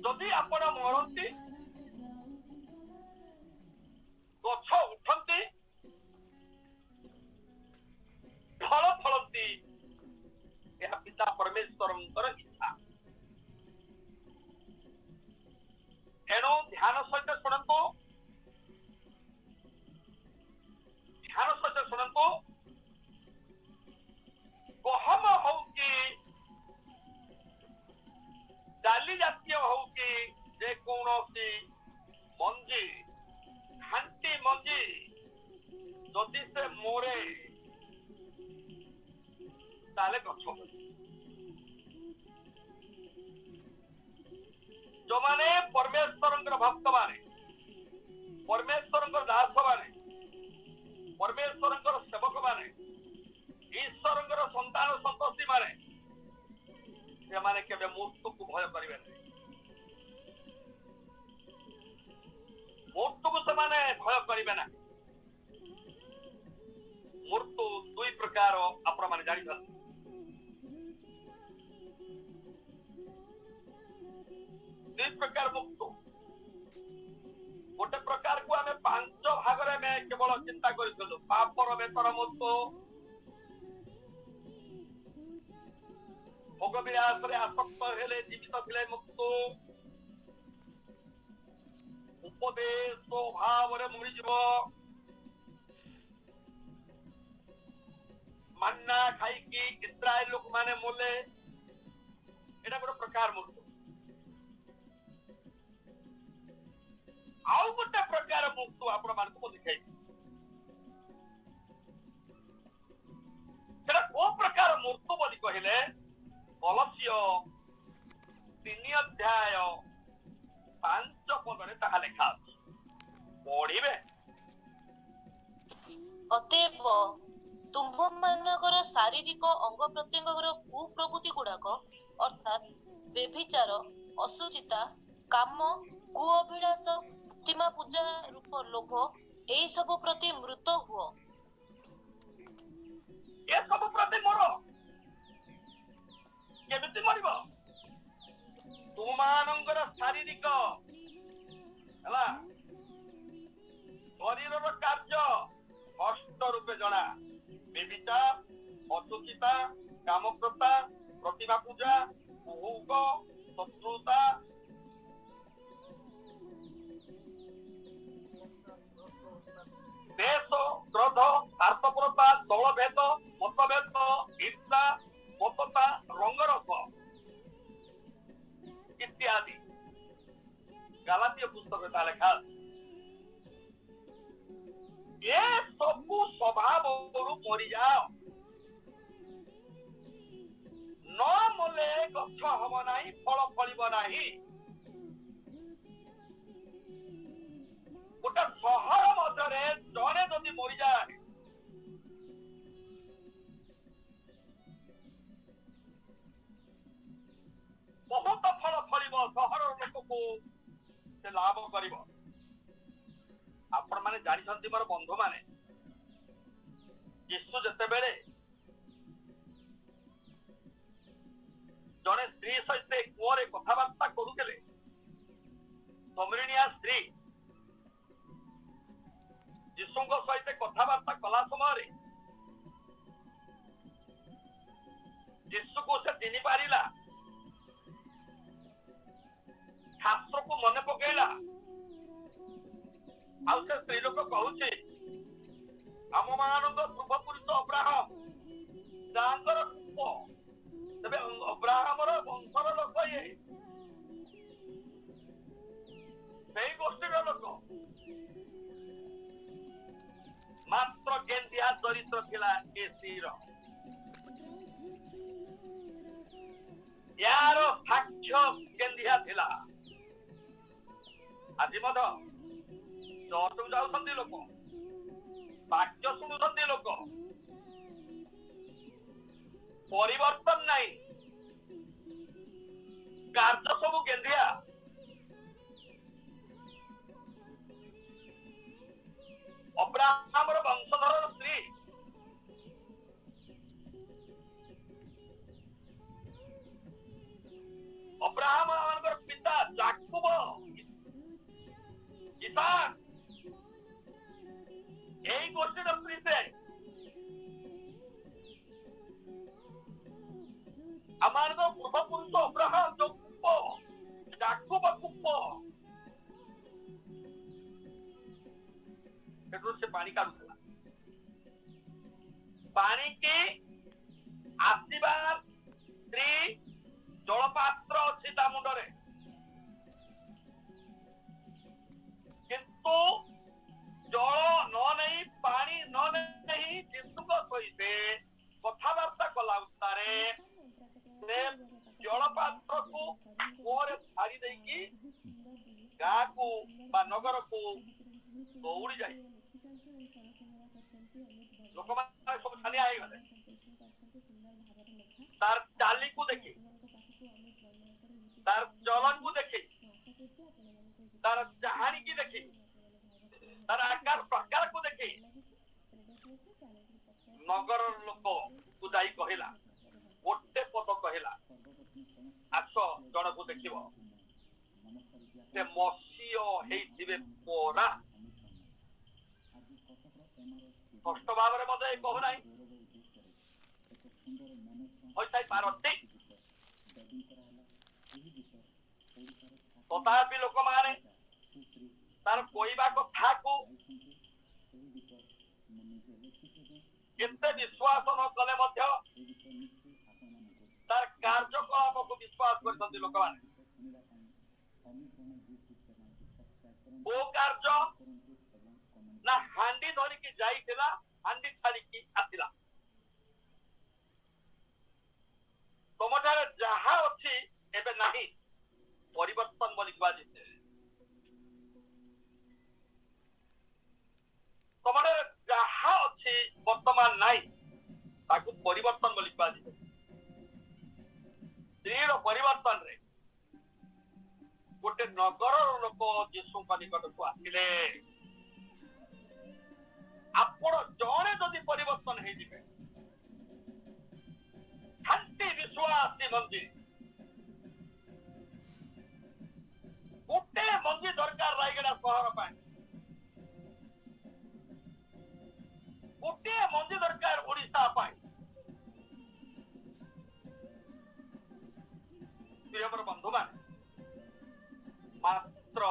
ଯଦି ଆପଣ ମରନ୍ତି, ଗଛ ଉଠନ୍ତି, ଫଳ ଫଳନ୍ତି, ଏହା ପିତା ପରମେଶ୍ୱରଙ୍କର ଇଚ୍ଛା। ଏଣୁ ଧ୍ୟାନ ସହିତ ଶୁଣନ୍ତୁ, ଧ୍ୟାନ ସହିତ ଶୁଣନ୍ତୁ। ଗହମ ହଉ କି ଡାଲି ଜାତୀୟ ହଉ କି ଯେକୌଣସି ମଞ୍ଜି, ଖାଣ୍ଟି ମଞ୍ଜି ଯଦି ସେ ମରେ ତାହେଲେ ଗଛ। ଯୋଉମାନେ ପରମେଶ୍ୱରଙ୍କର ଭକ୍ତ ମାନେ, ପରମେଶ୍ୱରଙ୍କର ଦାସ ମାନେ, ପରମେଶ୍ୱରଙ୍କର ସେବକ ମାନେ, ଈଶ୍ୱରଙ୍କର ସନ୍ତାନ ସନ୍ତତି ମାନେ, ସେମାନେ କେବେ ମୃତ୍ୟୁକୁ ଭୟ କରିବେ ନାହିଁ। ମୃତ୍ୟୁକୁ ସେମାନେ ଭୟ କରିବେ ନାହିଁ। ମୃତ୍ୟୁ ଦୁଇ ପ୍ରକାର ଆପଣ ମାନେ ଜାଣିଛନ୍ତି। ଦୁଇ ପ୍ରକାର ମୃତ୍ୟୁ। ଗୋଟେ କରିଥିଲୁ ପାପର ବେତନ ମୃତ୍ୟୁ ଭୋଗ ବିଳାସରେ ଆସକ୍ତ ହେଲେ ଜୀବିତ ଥିଲେ ମୃତ୍ୟୁ ଉପଦେଶ ଭାବରେ ମରିଯିବ ମାନ୍ନା ଖାଇକି ଇସ୍ରାଏଲ ଲୋକମାନେ ମଲେ ଏଟା ଗୋଟେ ପ୍ରକାର ମୃତ୍ୟୁ ଆଉ ଗୋଟେ ପ୍ରକାର ମୃତ୍ୟୁ ଆପଣ ମାନଙ୍କୁ ମୁଁ ଦେଖାଇବି ସେଟା କୋଉ ପ୍ରକାର ମୃତ୍ୟୁ ବୋଲି କହିଲେ କଲସ୍ୟ 3 ଅଧ୍ୟାୟ 5 ପଦରେ ତାହା ଲେଖା ଅଛି ପଢିବେ
ଅତଏବ ତୁମ୍ଭମାନଙ୍କର ଶାରୀରିକ ଅଙ୍ଗ ପ୍ରତ୍ୟଙ୍ଗର କୁପ୍ରବୃତ୍ତି ଗୁଡାକ ଅର୍ଥାତ୍ ବ୍ୟଭିଚାର ଅଶୁଚିତା କାମ କୁଅଭିଳାଷ ପ୍ରତିମା ପୂଜା ରୂପ ଲୋଭ ଏଇ ସବୁ ପ୍ରତି ମୃତ ହୁଅ
ଏ ସବୁ ପ୍ରତି ମର କେମିତି ମରିବ ତୁମମାନଙ୍କର ଶାରୀରିକ ହେଲା ଶରୀରର କାର୍ଯ୍ୟ ସ୍ପଷ୍ଟ ରୂପେ ଜଣା ବ୍ୟଭିଚାର ଅଶୁଚିତା କାମକ୍ରୋଧ ପ୍ରତିମା ପୂଜା କୁହୁକ ଶତ୍ରୁତା ଦେଶ କ୍ରୋଧ ସ୍ୱାର୍ଥପରତା ଦଳଭେଦ ମତଭେଦ ହିଂସା ମତତା ରଙ୍ଗରସ ଇତ୍ୟାଦି ଗାଲାତୀୟ ପୁସ୍ତକରେ ତା ଲେଖା ଅଛି ଏ ସବୁ ସ୍ୱଭାବରୁ ମରିଯାଅ ନ ମଲେ ଗଛ ହବ ନାହିଁ ଫଳ ଫଳିବ ନାହିଁ ଗୋଟେ ସହର ମଧ୍ୟରେ ଜଣେ ଯଦି ମରିଯାଏ ବହୁତ ଫଳ ଫଳିବ ସହରର ଲୋକକୁ ସେ ଲାଭ କରିବ ଆପଣ ମାନେ ଜାଣିଛନ୍ତି ମୋର ବନ୍ଧୁ ମାନେ ଯୀଶୁ ଯେତେବେଳେ ଜଣେ ସ୍ତ୍ରୀ ସହିତ କୂଅରେ କଥାବାର୍ତ୍ତା କରୁଥିଲେ ସମରିଣିଆ ସ୍ତ୍ରୀ ଯୀଶୁଙ୍କ ସହିତ କଥାବାର୍ତ୍ତା କଲା ସମୟରେ ଯୀଶୁକୁ ସେ ଚିହ୍ନି ପାରିଲା ଶାସ୍ତ୍ରକୁ ମନେ ପକେଇଲା ଆଉ ସେ ସ୍ତ୍ରୀ ଲୋକ କହୁଛି ଆମ ମାନଙ୍କ ପୂର୍ବ ପୁରୁଷ ଅବ୍ରାହମ ଯାହାଙ୍କର ରୂପ ତେବେ ଅବ୍ରାହମର ବଂଶର ଲୋକ ଇଏ ସେଇ ଗୋଷ୍ଠୀର ଲୋକ ମାତ୍ର କେନ୍ତିଆ ଚରିତ୍ର ଥିଲା ଏ ସ୍ତ୍ରୀର ୟାର ସାକ୍ଷ୍ୟ କେନ୍ତିଆ ଥିଲା ଆଜି ମଧ୍ୟ ଚର୍ଚ୍ଚକୁ ଯାଉଛନ୍ତି ଲୋକ ବାକ୍ୟ ଶୁଣୁଛନ୍ତି ଲୋକ ପରିବର୍ତ୍ତନ ନାହିଁ କାର୍ଯ୍ୟ ସବୁ କେନ୍ଦିଆ ଅବ୍ରାହମର ବଂଶଧରର ସ୍ତ୍ରୀ ଅବ୍ରାହମ ମାନଙ୍କର ପିତା ଯାକୁବ ଇସାକ এই গোষ্ঠীর স্ত্রীতে আমার পূর্বপুরুষ অব্রাহাম যে কূপ যাকুব কূপ সেটু সে পানি কাটুଥିଲା পানি কি আসিবার স্ত্রী জলপাত্র ଅଛି ତା ମୁଣ୍ଡରେ କିନ୍ତୁ ଜଳ ନ ନେଇ ପାଣି ନ ନେଇ ଯୀଶୁଙ୍କ ସହିତ କଥାବାର୍ତ୍ତା କଲା ଉତ୍ତାରେ ସେ ଜଳ ପାତ୍ରକୁ କୂଅରେ ଛାଡ଼ି ଦେଇକି ଗାଁକୁ ବା ନଗରକୁ ଦୌଡ଼ି ଯାଇ ଲୋକମାନେ ସବୁ ଛାନିଆ ହେଇଗଲେ ତାର ଚାଲିକୁ ଦେଖି ତାର ଚଳନକୁ ଦେଖି ତାର ଚାହାଣୀକି ଦେଖି ତାର ଆକାର ପ୍ରକାରକୁ ଦେଖି ନଗରର ଲୋକକୁ ଯାଇ କହିଲା ଗୋଟେ ପଦ କହିଲା ଆସ ଜଣକୁ ଦେଖିବ ସେ ମସିହ ହେଇଥିବେ ପରା ସ୍ପଷ୍ଟ ଭାବରେ ମଧ୍ୟ କହୁନାହିଁ ହୋଇଥାଇପାରନ୍ତି। ତଥାପି ଲୋକମାନେ ତାର କହିବା କଥାକୁ କେତେ ବିଶ୍ୱାସ ନ କଲେ ମଧ୍ୟ ତାର କାର୍ଯ୍ୟକଳାପକୁ ବିଶ୍ୱାସ କରିଛନ୍ତି ଲୋକମାନେ। କୋ କାର୍ଯ୍ୟ ନା ହାଣ୍ଡି ଧରିକି ଯାଇଥିଲା, ହାଣ୍ଡି ଛାଡିକି ଆସିଲା। ତମଠାରେ ଯାହା ଅଛି ଏବେ ନାହିଁ, ପରିବର୍ତ୍ତନ ବୋଲି କୁହାଯାଇଛି। ତମଠାରେ ଯାହା ଅଛି ବର୍ତ୍ତମାନ ନାହିଁ, ତାକୁ ପରିବର୍ତ୍ତନ ବୋଲି କୁହାଯିବ। ସ୍ତ୍ରୀର ପରିବର୍ତ୍ତନରେ ଗୋଟେ ନଗରର ଲୋକ ଯୀଶୁଙ୍କ ନିକଟକୁ ଆସିଲେ। ଆପଣ ଜଣେ ଯଦି ପରିବର୍ତ୍ତନ ହେଇଯିବେ, ଖାଣ୍ଟି ବିଶ୍ୱାସୀ ମଞ୍ଜି, ଗୋଟେ ମଞ୍ଜି ଦରକାର ରାୟଗଡ଼ା ସହର ପାଇଁ, ଗୋଟିଏ ମଞ୍ଜି ଦରକାର ଓଡ଼ିଶା ପାଇଁ। ପ୍ରିୟର ବନ୍ଧୁମାନେ, ମାତ୍ର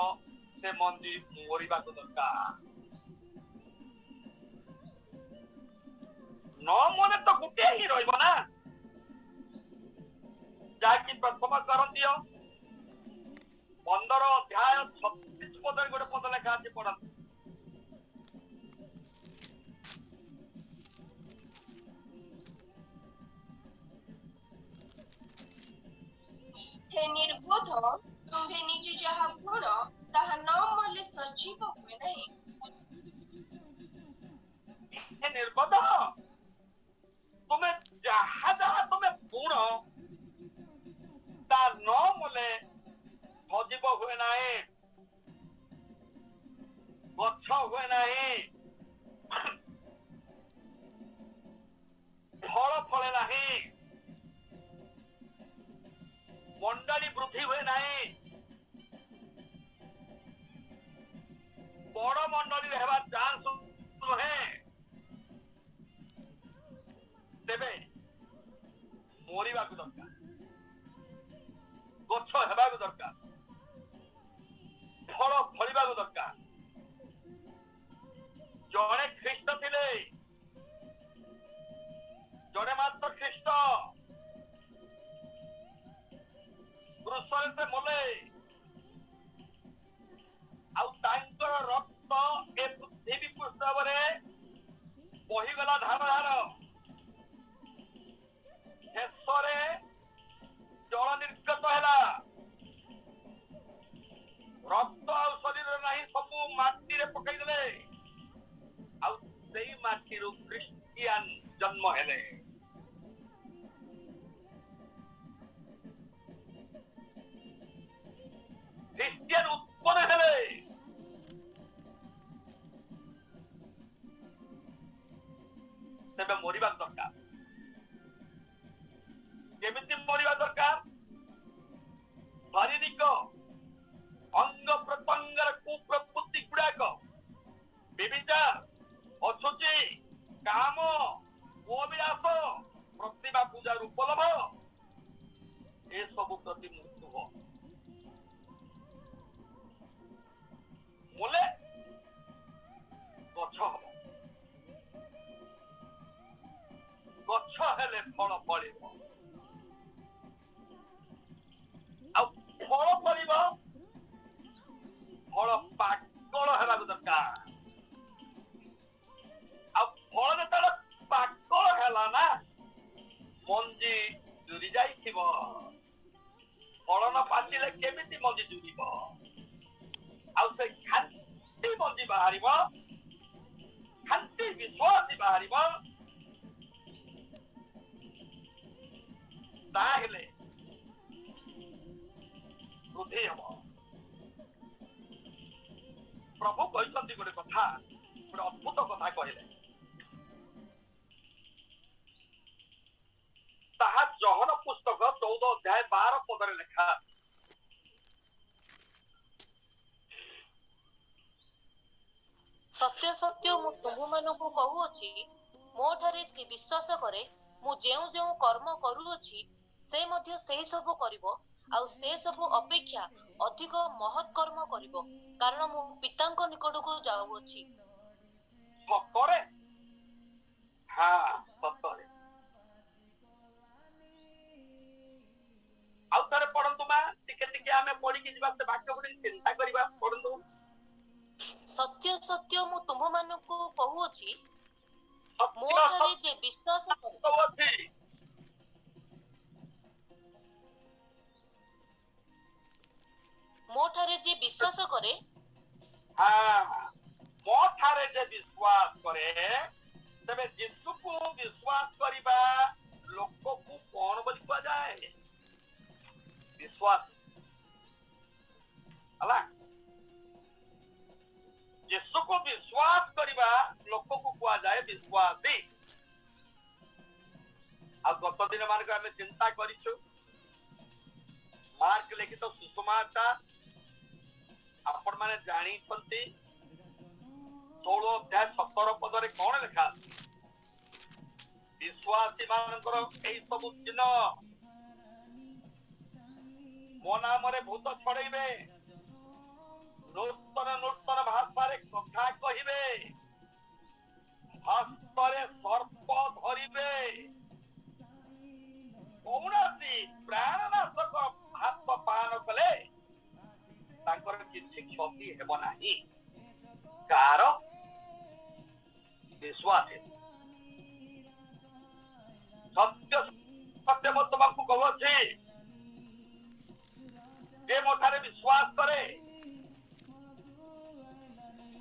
ସେ ମଞ୍ଜି ମରିବାକୁ ଦରକାର। ନ ମନେ ତ ଗୋଟିଏ ହିଁ ରହିବ ନା, ଯାହାକି ପ୍ରଥମ କରନ୍ତିୟ 15 ଅଧ୍ୟାୟ 36 ପଦରେ ଗୋଟେ ପଦ ଲେଖା ଅଛି, ପଢନ୍ତୁ।
हे निर्बोध, तुम्हें ନିଜେ ଯାହା ଗୁଣ ତାହା ନ ମଲେ ସଜୀବ ହୁଏ ନାହିଁ।
हे निर्बोध, ତୁମେ ଯାହା ଯାହା ତୁମେ ଗୁଣ ତା ନ ମଲେ ସଜୀବ ହୁଏ ନାହିଁ, ଗଛ ହୁଏ ନାହିଁ, ଫଳ ଫଳେ ନାହିଁ, ମଣ୍ଡଳୀ ବୃଦ୍ଧି ହୁଏ ନାହିଁ। ବଡ ମଣ୍ଡଳୀରେ ହେବା ଚାନ୍ସ ନୁହେଁ। ତେବେ ମରିବାକୁ ଦରକାର, ଗଛ ହେବାକୁ ଦରକାର, ଫଳ ଫଳିବାକୁ ଦରକାର। ଜଣେ ଖ୍ରୀଷ୍ଟ ଥିଲେ, ଜଣେ ମାତ୍ର ଖ୍ରୀଷ୍ଟ କ୍ରୁଶରେ ସେ ମଲେ, ଆଉ ତାଙ୍କର ରକ୍ତ ଏ ପୃଥିବୀ ପୃଷ୍ଠରେ ବହିଗଲା ଧାର ଧାର। ଶେଷରେ ଜଳ ନିର୍ଗତ ହେଲା। ରକ୍ତ ଆଉ ଶରୀର ନାହିଁ, ସବୁ ମାଟିରେ ପକେଇଦେଲେ, ଆଉ ସେଇ ମାଟିରୁ ଖ୍ରୀଷ୍ଟିଆନ ଜନ୍ମ ହେଲେ। ଖ୍ରୀଷ୍ଟିଆନ ଉତ୍ପନ୍ନ ହେଲେ। ତେବେ ମରିବାକୁ ଦରକାର। କେମିତି ମରିବା ଦରକାର? ଶାରୀରିକ ଅଙ୍ଗ ପ୍ରତ୍ୟଙ୍ଗର କୁପ୍ରବୃତ୍ତି ଗୁଡାକ, ବିବିଚାର, ଅଶୁଚି, କାମ, ଅବିଳାସ, ପ୍ରତିଭା ପୂଜାର ଉପଲବ୍ଧ, ଏସବୁ ପ୍ରତି ମୃତ୍ୟୁ ହବ। ମୂଳେ ଗଛ ହବ, ଗଛ ହେଲେ ଫଳ ଫଳିବ, ଆଉ ଫଳ ଫଳିବ, ଫଳ ପାକଳ ହେବାକୁ ଦରକାର। ଆଉ ଫଳ ଯେତେବେଳେ ପାକଳ ହେଲା ନା, ମଞ୍ଜି ଜୁରି ଯାଇଥିବ। ଫଳ ନ ପାଚିଲେ କେମିତି ମଞ୍ଜି ଜୁରିବ? ଆଉ ସେ ଖାଣ୍ଟି ମଞ୍ଜି ବାହାରିବ, ଖାଣ୍ଟି ବିଶ୍ୱାସୀ ବାହାରିବ। ତାହେଲେ ବୃଦ୍ଧି ହବ। ପ୍ରଭୁ କହିଛନ୍ତି ଗୋଟେ କଥା, ଗୋଟେ ଅଦ୍ଭୁତ କଥା କହିଲେ। ତାହା ଯୋହନ ପୁସ୍ତକ 14 ଅଧ୍ୟାୟ 12 ପଦରେ ଲେଖା।
ସତ୍ୟ ସତ୍ୟ ମୁଁ ତୁମମାନଙ୍କୁ କହୁଅଛି, ମୋ ଠାରେ ଯେ ବିଶ୍ୱାସ କରେ, ମୁଁ ଯେଉଁ ଯେଉଁ କର୍ମ କରୁଅଛି ସେ ମଧ୍ୟ ସେହି ସବୁ କରିବ, ଆଉ ସେ ସବୁ ଅପେକ୍ଷା ଅଧିକ ମହତ୍ କର୍ମ କରିବ, କାରଣ ମୁଁ ପିତାଙ୍କ ନିକଟକୁ ଯାଉଅଛି।
ସତରେ? ହଁ, ସତରେ। ଆଉ ଥରେ ପଢନ୍ତୁ ମା, ଟିକେ ଟିକେ ଆମେ ପଢିକି ଯିବା, ସେ ବାକ୍ୟ ଗୁଡିକ ଚିନ୍ତା କରିବା। ପଢନ୍ତୁ।
ସତ୍ୟ ସତ୍ୟ ମୁଁ ତୁମମାନଙ୍କୁ କହୁଅଛି, ମୋ
ସତ୍ୟ
ଠାରେ ଯେ ବିଶ୍ୱାସ କରେ,
ସତ୍ୟ ଅଛି।
ମୋ ଠାରେ ଯେ ବିଶ୍ୱାସ କରେ,
ହଁ, ମୋ ଠାରେ ଯେ ବିଶ୍ୱାସ କରେ, ତେବେ ଯୀଶୁକୁ ବିଶ୍ୱାସ କରିବା ଲୋକକୁ କଣ ବୋଲି କୁହାଯାଏ? ବିଶ୍ୱାସ ହେଲା। ଯୀଶୁକୁ ବିଶ୍ୱାସ କରିବା ଲୋକକୁ କୁହାଯାଏ ବିଶ୍ୱାସୀ। ଆଉ ଗତ ଦିନ ମାନଙ୍କୁ ଆମେ ଚିନ୍ତା କରିଛୁ, ମାର୍କ ଲିଖିତ ସୁସମାଚାର ଆପଣ ମାନେ ଜାଣିଛନ୍ତି 16 ଅଧ୍ୟାୟ 17 ପଦରେ କଣ ଲେଖା ଅଛି? ବିଶ୍ୱାସୀ ମାନଙ୍କର ଏଇ ସବୁ ଚିହ୍ନ, ମୋ ନାମରେ ଭୂତ ଛଡେଇବେ, ନୂତନ ନୂତନ ଭାଷାରେ କଥା କହିବେ, ହସ୍ତରେ ସର୍ପ ଧରିବେ, କୌଣସି ପ୍ରାଣନାଶକ ହାତ ପାନ କଲେ ତାଙ୍କର କିଛି କ୍ଷତି ହେବ ନାହିଁ। କାର ବିଶ୍ୱାସ। ସତ୍ୟ ସତ୍ୟ ମୁଁ ତୁମକୁ କହୁଅଛି, ଯେ ମୋ ଠାରେ ବିଶ୍ୱାସ କରେ।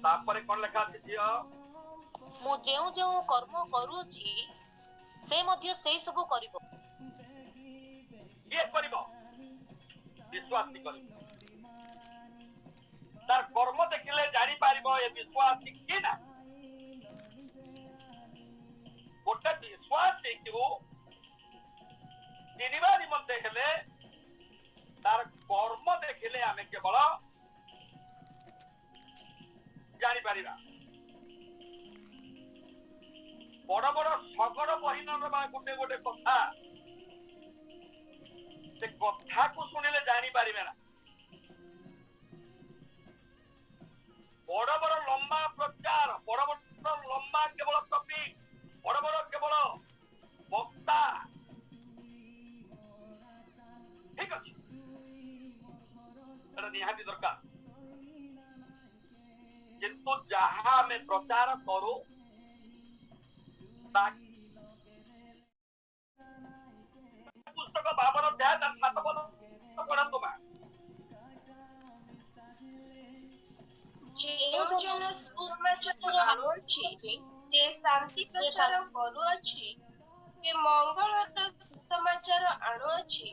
ତାପରେ କଣ ଲେଖା ଅଛି ଝିଅ?
ମୁଁ ଯେଉଁ ଯେଉଁ କର୍ମ କରୁଅଛି ସେ ମଧ୍ୟ ସେଇ ସବୁ କରିବ।
କିଏ କରିବ? ବିଶ୍ୱାସୀ କରିବ। ତାର କର୍ମ ଦେଖିଲେ ଜାଣିପାରିବ ଏ ବିଶ୍ୱାସୀ କି ନା। ଗୋଟେ ବିଶ୍ୱାସୀକୁ ଚିହ୍ନିବା ନିମନ୍ତେ ହେଲେ ତାର କର୍ମ ଦେଖିଲେ ଆମେ କେବଳ ଜାଣିପାରିବା। ବଡ ବଡ ଶଗଡ଼ ବହିନର ଗୋଟେ ଗୋଟେ କଥା, ସେ କଥାକୁ ଶୁଣିଲେ ଜାଣିପାରିବେ ନା। ବଡ ବଡ ଲମ୍ବା ପ୍ରଚାର, ବଡ ବଡ ଲମ୍ବା କେବଳ ଟପିକ, ବଡ ବଡ କେବଳ ବକ୍ତା, ଠିକ ଅଛି, ଏଟା ନିହାତି ଦରକାର। କିନ୍ତୁ ଯାହା ଆମେ ପ୍ରଚାର କରୁ ପୁସ୍ତକ 52 ଅଧ୍ୟାୟ 7 ପଦ ପଢନ୍ତୁ ମା।
ଯେଉଁ ଜନ ସୁସମାଚାର ଆଣୁଅଛି, ଯେ ଶାନ୍ତି ପ୍ରଚାର କରୁଅଛି, ଯେ ମଙ୍ଗଳର ସୁସମାଚାର ଆଣୁଅଛି,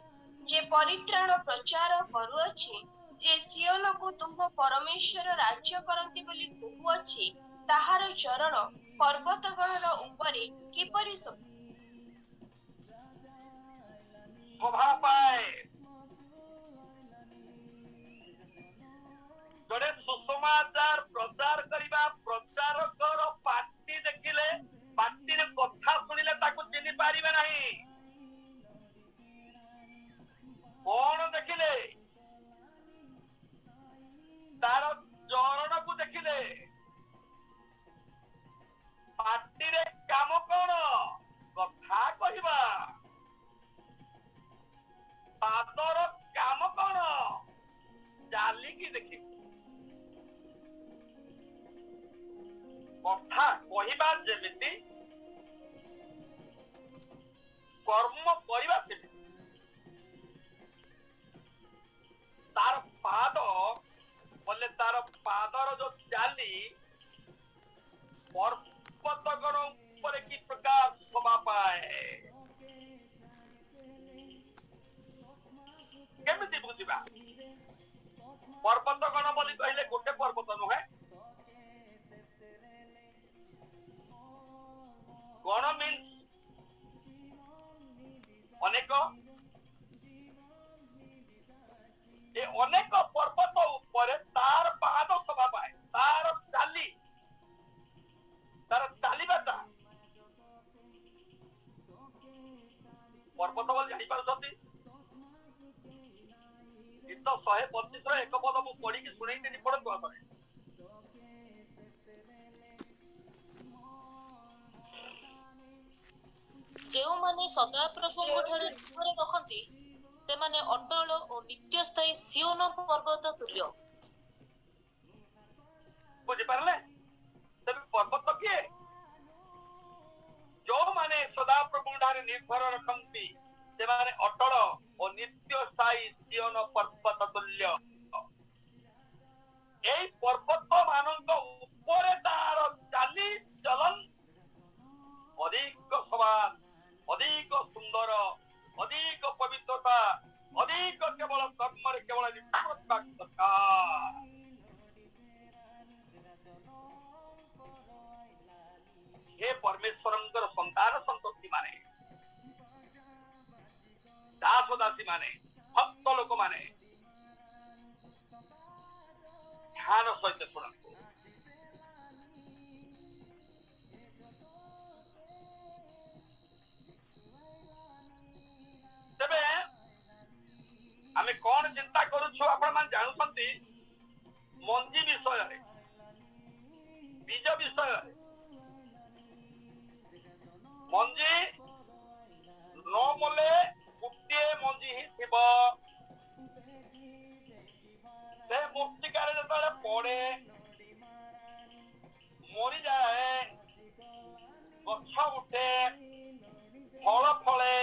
ଯେ ପରିତ୍ରାଣ ପ୍ରଚାର କରୁଅଛି, ଯେ ସିଓନକୁ ତୁମ୍ଭ ପରମେଶ୍ୱର ରାଜ୍ୟ କରନ୍ତି ବୋଲି କହୁଅଛି, ତାହାର ଚରଣ ପର୍ବତଗଣର ଉପରେ କିପରି
ଶୋଭା ପାଏ। ଜଣେ ସୁସମାଚାର ପ୍ରଚାର କରିବା ପ୍ରଚାରକର ପାଟି ଦେଖିଲେ, ପାଟିରେ କଥା ଶୁଣିଲେ ତାକୁ ଚିହ୍ନି ପାରିବେ ନାହିଁ। କଣ ଦେଖିଲେ? ତାର ଚରଣକୁ ଦେଖିଲେ। ପାଟିରେ କାମ କଣ? କଥା କହିବା। ପାଦର କାମ କଣ? ଚାଲିକି ଦେଖିବା। କଥା କହିବା ଯେମିତି, କର୍ମ କରିବା ସେମିତି। ତାର ପାଦ ବୋଲେ ତାର ପାଦର ଯୋଉ ଚାଲି ପର୍ବତଗଣ ଉପରେ କି ପ୍ରକାର ଶୋଭା ପାଏ। କେମିତି ବୁଝିବା? ପର୍ବତଗଣ ବୋଲି କହିଲେ ଗୋଟେ ପର୍ବତ ନୁହେଁ। ଗଣ ମିନ୍ସ ଅନେକ। ଏ ଅନେକ ପର୍ବତ ଉପରେ ତାର ପାଦ ଶୋଭା ପାଏ, ତାର ଚାଲି पर्वत बोली जानिपारुछंती गीत 125 ର ଏକ ପଦ ମୁଁ ପଢିକି ଶୁଣେଇଦେଲି ପଢନ୍ତୁ ଆପଣ।
ଯେଉଁମାନେ ସଦାପ୍ରଭୁଙ୍କ ଠାରେ ନିର୍ଭର ରଖନ୍ତି ସେମାନେ ଅଟଳ ଓ ନିତ୍ୟସ୍ଥାୟୀ ସିଓନ ପର୍ବତ ତୁଲ୍ୟ।
ବୁଝିପାରିଲେ? ତେବେ ପର୍ବତ କିଏ? ଯେଉଁମାନେ ସଦାପ୍ରଭୁଙ୍କ ଠାରେ ନିର୍ଭର ରଖନ୍ତି ସେମାନେ ଅଟଳ ଓ ନିତ୍ୟସ୍ଥାୟୀ ସିଓନ ପର୍ବତ ତୁଲ୍ୟ। এই পর্বত ମାନଙ୍କ ଉପରେ ତାର ଚାଲି ଚଲନ ଅଧିକ ସମାନ, ଅଧିକ ସୁନ୍ଦର, ଅଧିକ ପବିତ୍ରତା, ଅଧିକ କେବଳ କର୍ମରେ କେବଳ ନିପୁଣତା କଥା। हे परमेश्वरଙ୍କର ସନ୍ତାନ ସନ୍ତତି ମାନେ, ଦାସ ଦାସୀ ମାନେ, ଭକ୍ତ ଲୋକମାନେ ଧ୍ୟାନ ସହିତ ଶୁଣନ୍ତୁ। ତେବେ ଆମେ କଣ ଚିନ୍ତା କରୁଛୁ ଆପଣ ମାନେ ଜାଣୁଛନ୍ତି? ମଞ୍ଜି ବିଷୟରେ, ବୀଜ ବିଷୟରେ। ମଞ୍ଜି ନ ମଲେ ଗୋଟିଏ ମଞ୍ଜି ହିଁ ଥିବ। ସେ ମୂର୍ତ୍ତିକାରେ ଯେତେବେଳେ ପଡେ ମରିଯାଏ, ଗଛ ଉଠେ, ଫଳ ଫଳେ,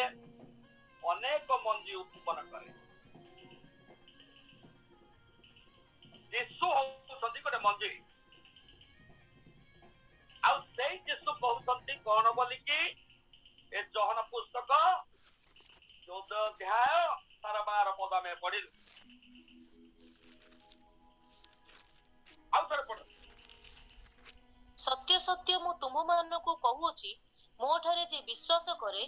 ଅନେକ ମଞ୍ଜି ଉତ୍ପନ୍ନ କରେ। ଯୀଶୁ ହଉଛନ୍ତି ଗୋଟେ ମଞ୍ଜି। ଆଉ ସେଇ ଯୀଶୁ କହୁଛନ୍ତି କଣ ବୋଲିକି ଏ ଯୋହନ ପୁସ୍ତକ 14 ଅଧ୍ୟାୟ ତାର 12 ପଦ ଆମେ ପଢିଲୁ। ଆଉ ଥରେ ପଢ।
ସତ୍ୟ ସତ୍ୟ ମୁଁ ତୁମମାନଙ୍କୁ କହୁଅଛି, ମୋ ଠାରେ ଯେ ବିଶ୍ୱାସ କରେ,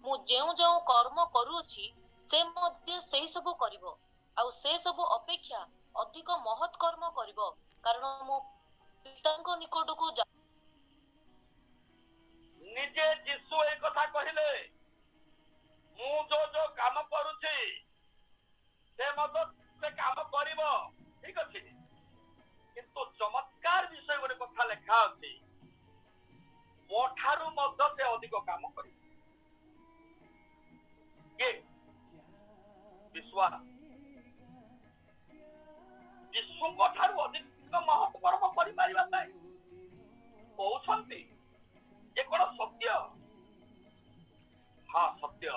ମୁଁ ଯେଉଁ ଯେଉଁ କର୍ମ କରୁଅଛି ସେ ମଧ୍ୟ ସେହି ସବୁ କରିବ, ଆଉ ସେ ସବୁ ଅପେକ୍ଷା ଅଧିକ ମହତ୍ କର୍ମ କରିବ, କାରଣ ମୁଁ ପିତାଙ୍କ ନିକଟକୁ
ନିଜେ ଯୀଶୁ ଏ କଥା କହିଲେ, ମୁଁ ଯୋଉ କାମ କରୁଛି ସେ ମଧ୍ୟ ସେ କାମ କରିବ। ଠିକ ଅଛି, କିନ୍ତୁ ଚମତ୍କାର ବିଷୟ ଗୋଟେ କଥା ଲେଖା ଅଛି, ମୋ ଠାରୁ ମଧ୍ୟ ସେ ଅଧିକ କାମ କରିବ। କିଏ? ବିଶ୍ୱାସ। ଯୀଶୁଙ୍କ ଠାରୁ ଅଧିକ ମହତ୍ କର୍ମ କରିପାରିବା ପାଇଁ କହୁଛନ୍ତି। ଏ କଣ ସତ୍ୟ? ହଁ ସତ୍ୟ।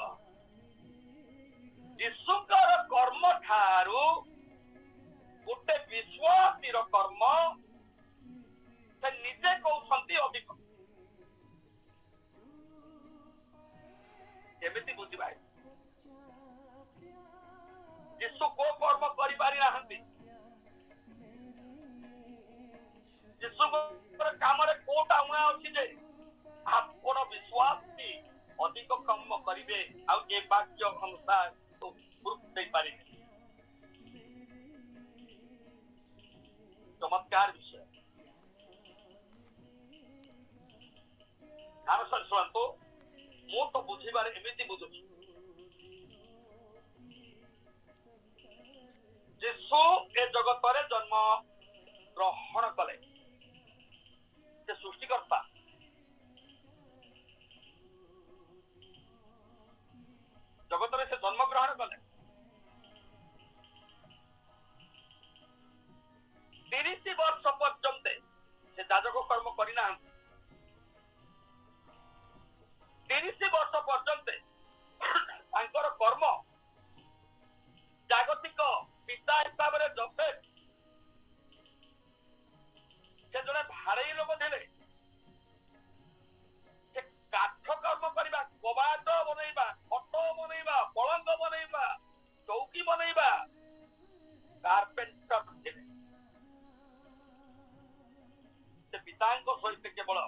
ଯୀଶୁଙ୍କର କର୍ମ ଠାରୁ ଗୋଟେ ବିଶ୍ୱାସୀର କର୍ମ ସେ ନିଜେ କହୁଛନ୍ତି ଅଧିକ। କେମିତି ବୁଝିବା? ଯୀଶୁ କୋଉ କର୍ମ କରିପାରି ନାହାନ୍ତି? ଯୀଶୁଙ୍କର କାମରେ କୋଉଟା ଉଣା ଅଛି ଯେ ଆପଣ ବିଶ୍ୱାସୀ ଅଧିକ କର୍ମ କରିବେ ଆଉ ଏ ବାକ୍ୟ ଅନୁସାର ଦେଇପାରିବେ? ଚମତ୍କାର ବିଷୟ। ଧ୍ୟାନ ସହ ଶୁଣନ୍ତୁ। ମୁଁ ତ ବୁଝିବାରେ ଏମିତି ବୁଝୁଛି, ଯୀଶୁ ଏ ଜଗତରେ ଜନ୍ମ ଗ୍ରହଣ କଲେ। ସେ ସୃଷ୍ଟିକର୍ତ୍ତା। ଜଗତରେ ସେ ଜନ୍ମ ଗ୍ରହଣ କଲେ। 30 ବର୍ଷ ପର୍ଯ୍ୟନ୍ତ ସେ ଯାଜକ କର୍ମ କରିନାହାନ୍ତି। 30 ବର୍ଷ ପର୍ଯ୍ୟନ୍ତ ତାଙ୍କର କର୍ମ ଜାଗତିକ ପିତା ହିସାବରେ ଯୋସେଫ, ସେ ଜଣେ ଭାରେଇ ଲୋକ ଥିଲେ। ସେ କାଠ କର୍ମ କରିବା, କବାଟ ବନେଇବା, ଖଟ ବନେଇବା, ପଲଙ୍କ ବନେଇବା, ଚୌକି ବନେଇବା, କାର୍ପେଣ୍ଟର ଥିଲେ। ସେ ପିତାଙ୍କ ସହିତ କେବଳ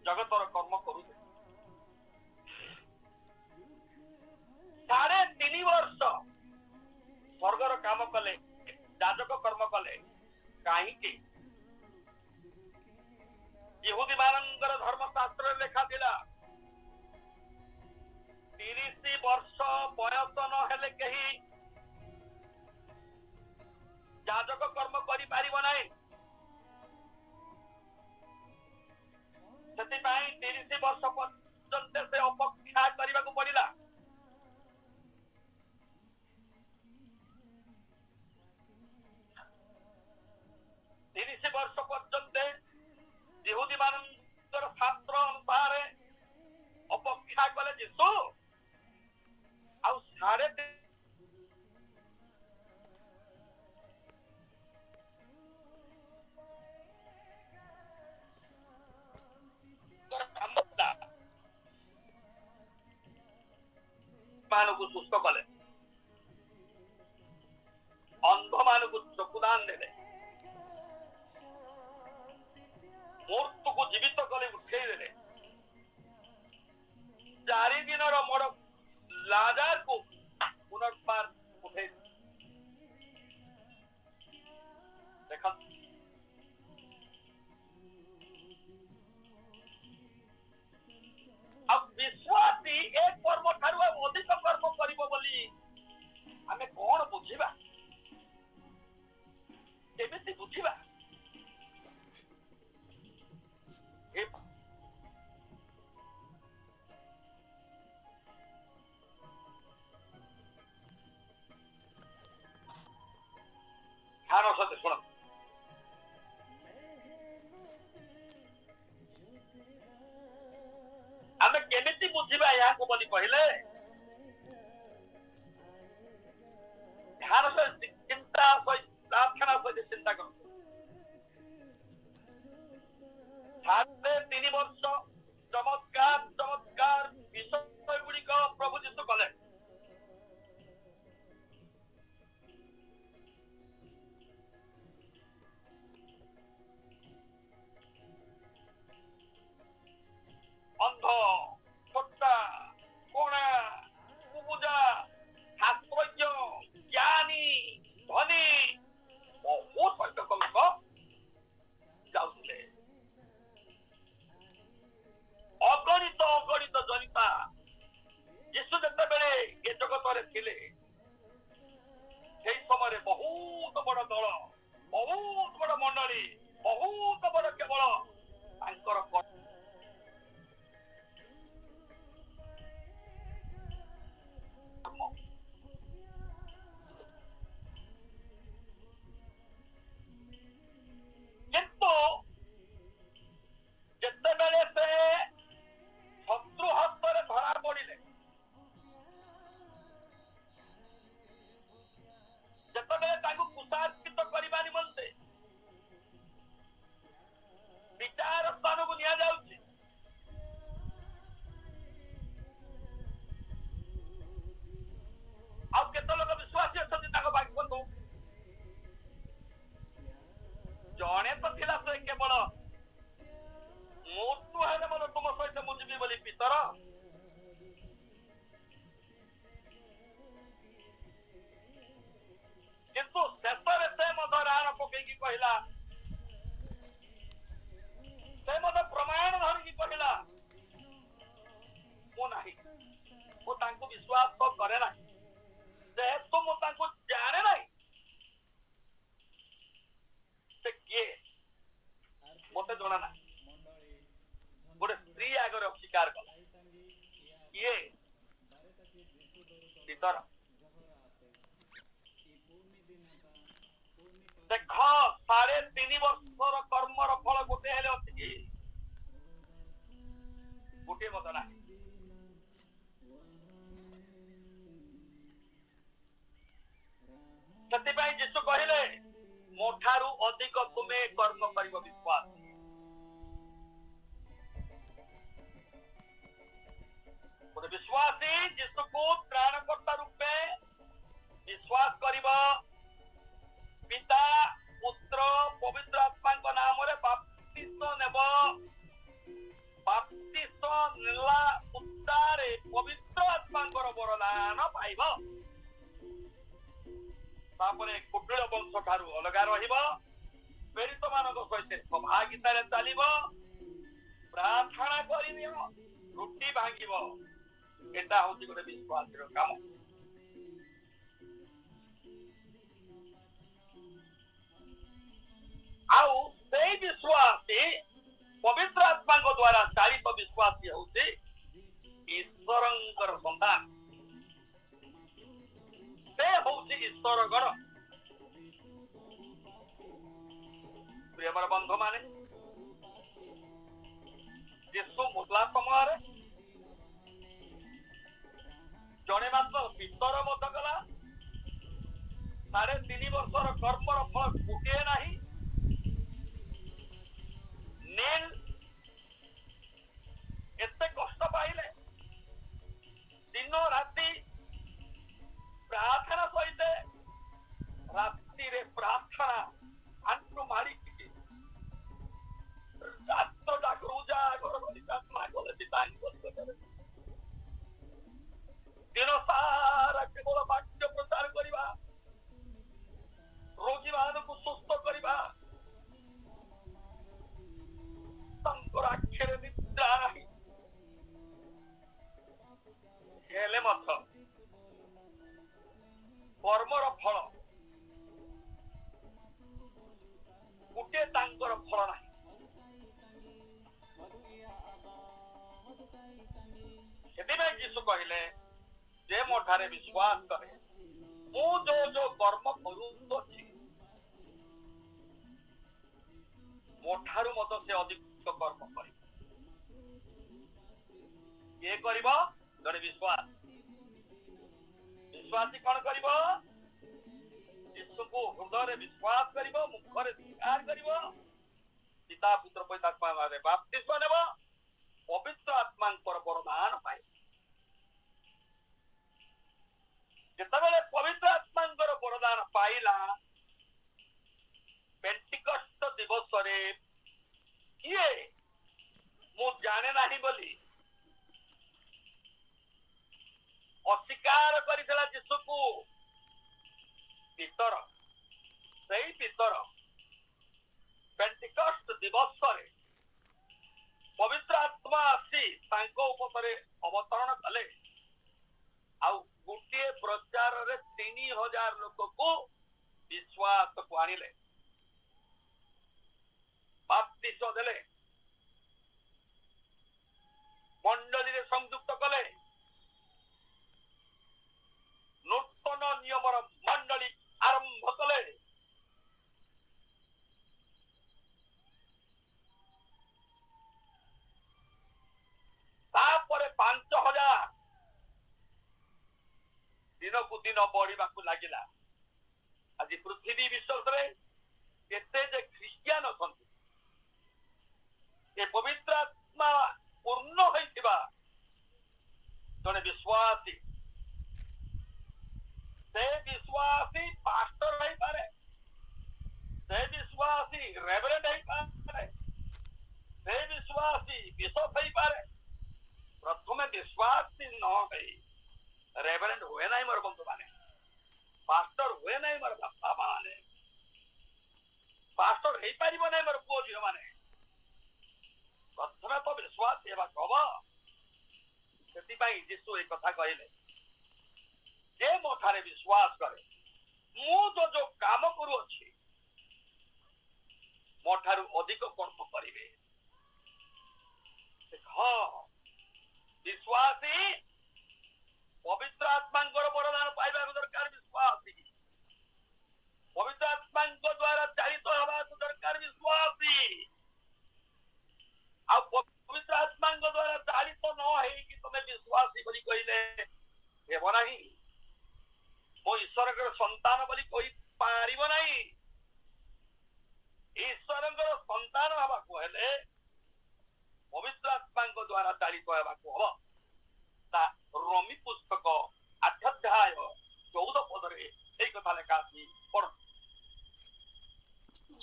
ଜଗତର କର୍ମ କରୁଥିଲେ। 3.5 ବର୍ଷ ସ୍ୱର୍ଗର କାମ କଲେ, ଯାଜକ କର୍ମ କଲେ। କାହିଁକି? ଇହୁଦୀ ମାନଙ୍କର ଧର୍ମଶାସ୍ତ୍ରରେ ଲେଖା ଥିଲା 30 वर्ष बयस न हेले कहीं याजक कर्म करि पारिबो नाही। ସେଥିପାଇଁ 30 वर्ष पर्यंत से अपेक्षा करने को पड़िला। वर्ष पर्यंत यहूदी मानकर शास्त्र अनुसार अपेक्षा कले जीसु आउ 3.5 मानक सुस्थ कले, अंध मानक चक्षुदान देले, मूर्त को जीवित कले उठे देले, 4 दिन मोड़ लाजार को पुनर्बार उठे देख। अब विश्वासी एक कर्म ठारू अधिक कर्म करिबो बोली आमे कोन बुझिबा, केमिति बुझिबा? ध्यान सहित शुण, आमे केमिति बुझिबा या को बोली कहले ध्यान सहित चिंता सहित प्रार्थना सहित चिंता करो। 3.5 वर्ष चमत्कार चमत्कार विषय गुड़िक प्रभु जीशु कले। अंध छोटा कोणा पूजा शास्त्रज्ञ ज्ञानी धनी बहुत संख्यक लोक जाऊले। अगणित अगणित जनता यीशु जते बेले ए जगत थिले सेई समय बहुत बड़ दल, बहुत बड़ मंडली, बहुत बड़ केवल तांकर किंतु जिते बेले से शत्रु हस्तर धरा पड़े, जिते बेले कुशार्पित करने निमंते विचार स्थान को निया जाउछि, आउ केते लोक विश्वासी अछंती ताको भाग्यवंत जणे तो थिला से केवल मृत्यु हेले मन तुम सहित मुझी बोली पितर किंतु शेषरे से मत राण पकईकी कहला, से मत प्रमाण धरिकी कहला मु नाही, मु तांको विश्वास तो करे ना, जेहेतु मु तांको जाने नाही से किए मते जणा ना। गोटे स्त्री आगे स्वीकार कला किए पितर। देख 3.5 वर्षर कर्मर फल गोटे हेले अछि कि गोटे मत ना। ସେଥିପାଇଁ ଯୀଶୁ କହିଲେ ମୋ ଠାରୁ ଅଧିକ ତୁମେ କର୍ମ କରିବ ବିଶ୍ୱାସ। ଗୋଟେ ବିଶ୍ୱାସୀ ଯୀଶୁକୁ ତ୍ରାଣକର୍ତ୍ତା ରୂପେ ବିଶ୍ୱାସ କରିବ, ପିତା ପୁତ୍ର ପବିତ୍ର ଆତ୍ମାଙ୍କ ନାମରେ ବାପ୍ତିସ୍ମ ନେବ, ବାପ୍ତିସ୍ମ ନେଲା ଉତ୍ତାରେ ପବିତ୍ର ଆତ୍ମାଙ୍କର ବରଦାନ ପାଇବ। तापरे कुटिल वंश ठारू अलगा रहिब, प्रेरित मानक सहित सहभागितार चलिब, प्रार्थना करिब, रुटी भांगिब, एटा होची गोटे विश्वासीर काम। आउ सेई विश्वासी पवित्र आत्मा को द्वारा चालित विश्वासी होची ईश्वरंकर संतान। से होची ईश्वर गण। प्रियमर बंधु माने यीशु मुतला समय जड़े मात्र पितर मत गला 3.5 वर्षर कर्मर फल गोटे नहीं नील एते कष्ट पाइले दिन राति प्रार्थना सहित राति रे प्रार्थना आंटू मारी रात जागरूजा प्रार्थना कले दिन सारा केवल वाक्य प्रचार करवा रोगी मान को सुस्थ करवा आखिर निद्रा नहीं हेले मत कर्मर फल गोटे तांकर फल नहीं। यीशु कहले जे मोठारे विश्वास करे मु जो कर्म करूछि मोठारू मत से अधिक कर्म करे ये करिबो जने विश्वास विश्वासी कौन करिबो यीशु को हृदय विश्वास करिबो मुखरे स्वीकार करिबो पिता पुत्र पवित्र आत्मा रे बपतिस्मा नेबो पवित्र आत्मा पर वरदान पाए। जितेबाला पवित्र आत्मा वरदान पाइला पेंटिकस्ट दिवस रे किए मु जाने नहीं बोली अस्वीकार करितला यीशु को पितर सही पितर पेंटिकस्ट दिवस रे पवित्र आत्मा आसी तांको उपरे अवतरण कले आउ गोटे प्रचार रे 3000 लोक को विश्वास को आनिले बाप्तिस्म देले मंडली रे संयुक्त कले नूतन नियमर मंडली आरंभ कले तापरे 5000 दिन को दिन बढ़ा लगिला। आज पृथ्वी विश्व रे केते जे ख्रिस्टियन अछंती ए पवित्र आत्मा पूर्ण होइथिबा जने विश्वासी से विश्वासी पास्टर नहीं पारे से विश्वासी रेवरेंड नहीं पारे से विश्वासी बिशप नहीं पारे प्रथम विश्वासी न है रेवरेंड हुए नहीं मोर बंधु माने पास्टर हुए नहीं मोर बापा माने पास्टर हे पारिबो नहीं मोर पुओ झियो माने प्रथम तो विश्वास हेबा कब सेति पई यीशु ए कथा कहले जे मोठारे विश्वास करे मु जो काम करू अछि मोठारु अधिक कर्म करिवे देखो विश्वासी पवित्र आत्मा वरदान पाइबा दरकार विश्वासी पवित्र आत्मा द्वारा चालित हवा दरकार विश्वासी आ पवित्र आत्मा द्वारा चालित न है कि तुम विश्वासी बोली कहले हेबो नाही मो ईश्वर के संतान बोली कोई पारिबो नाही ईश्वर के संतान हवा कहले पवित्र आत्मा द्वारा चालित हवा को हबो ता रोमी पुस्तक 8 अध्याय 14 पद रे ए कथा लेखा अछि पढ़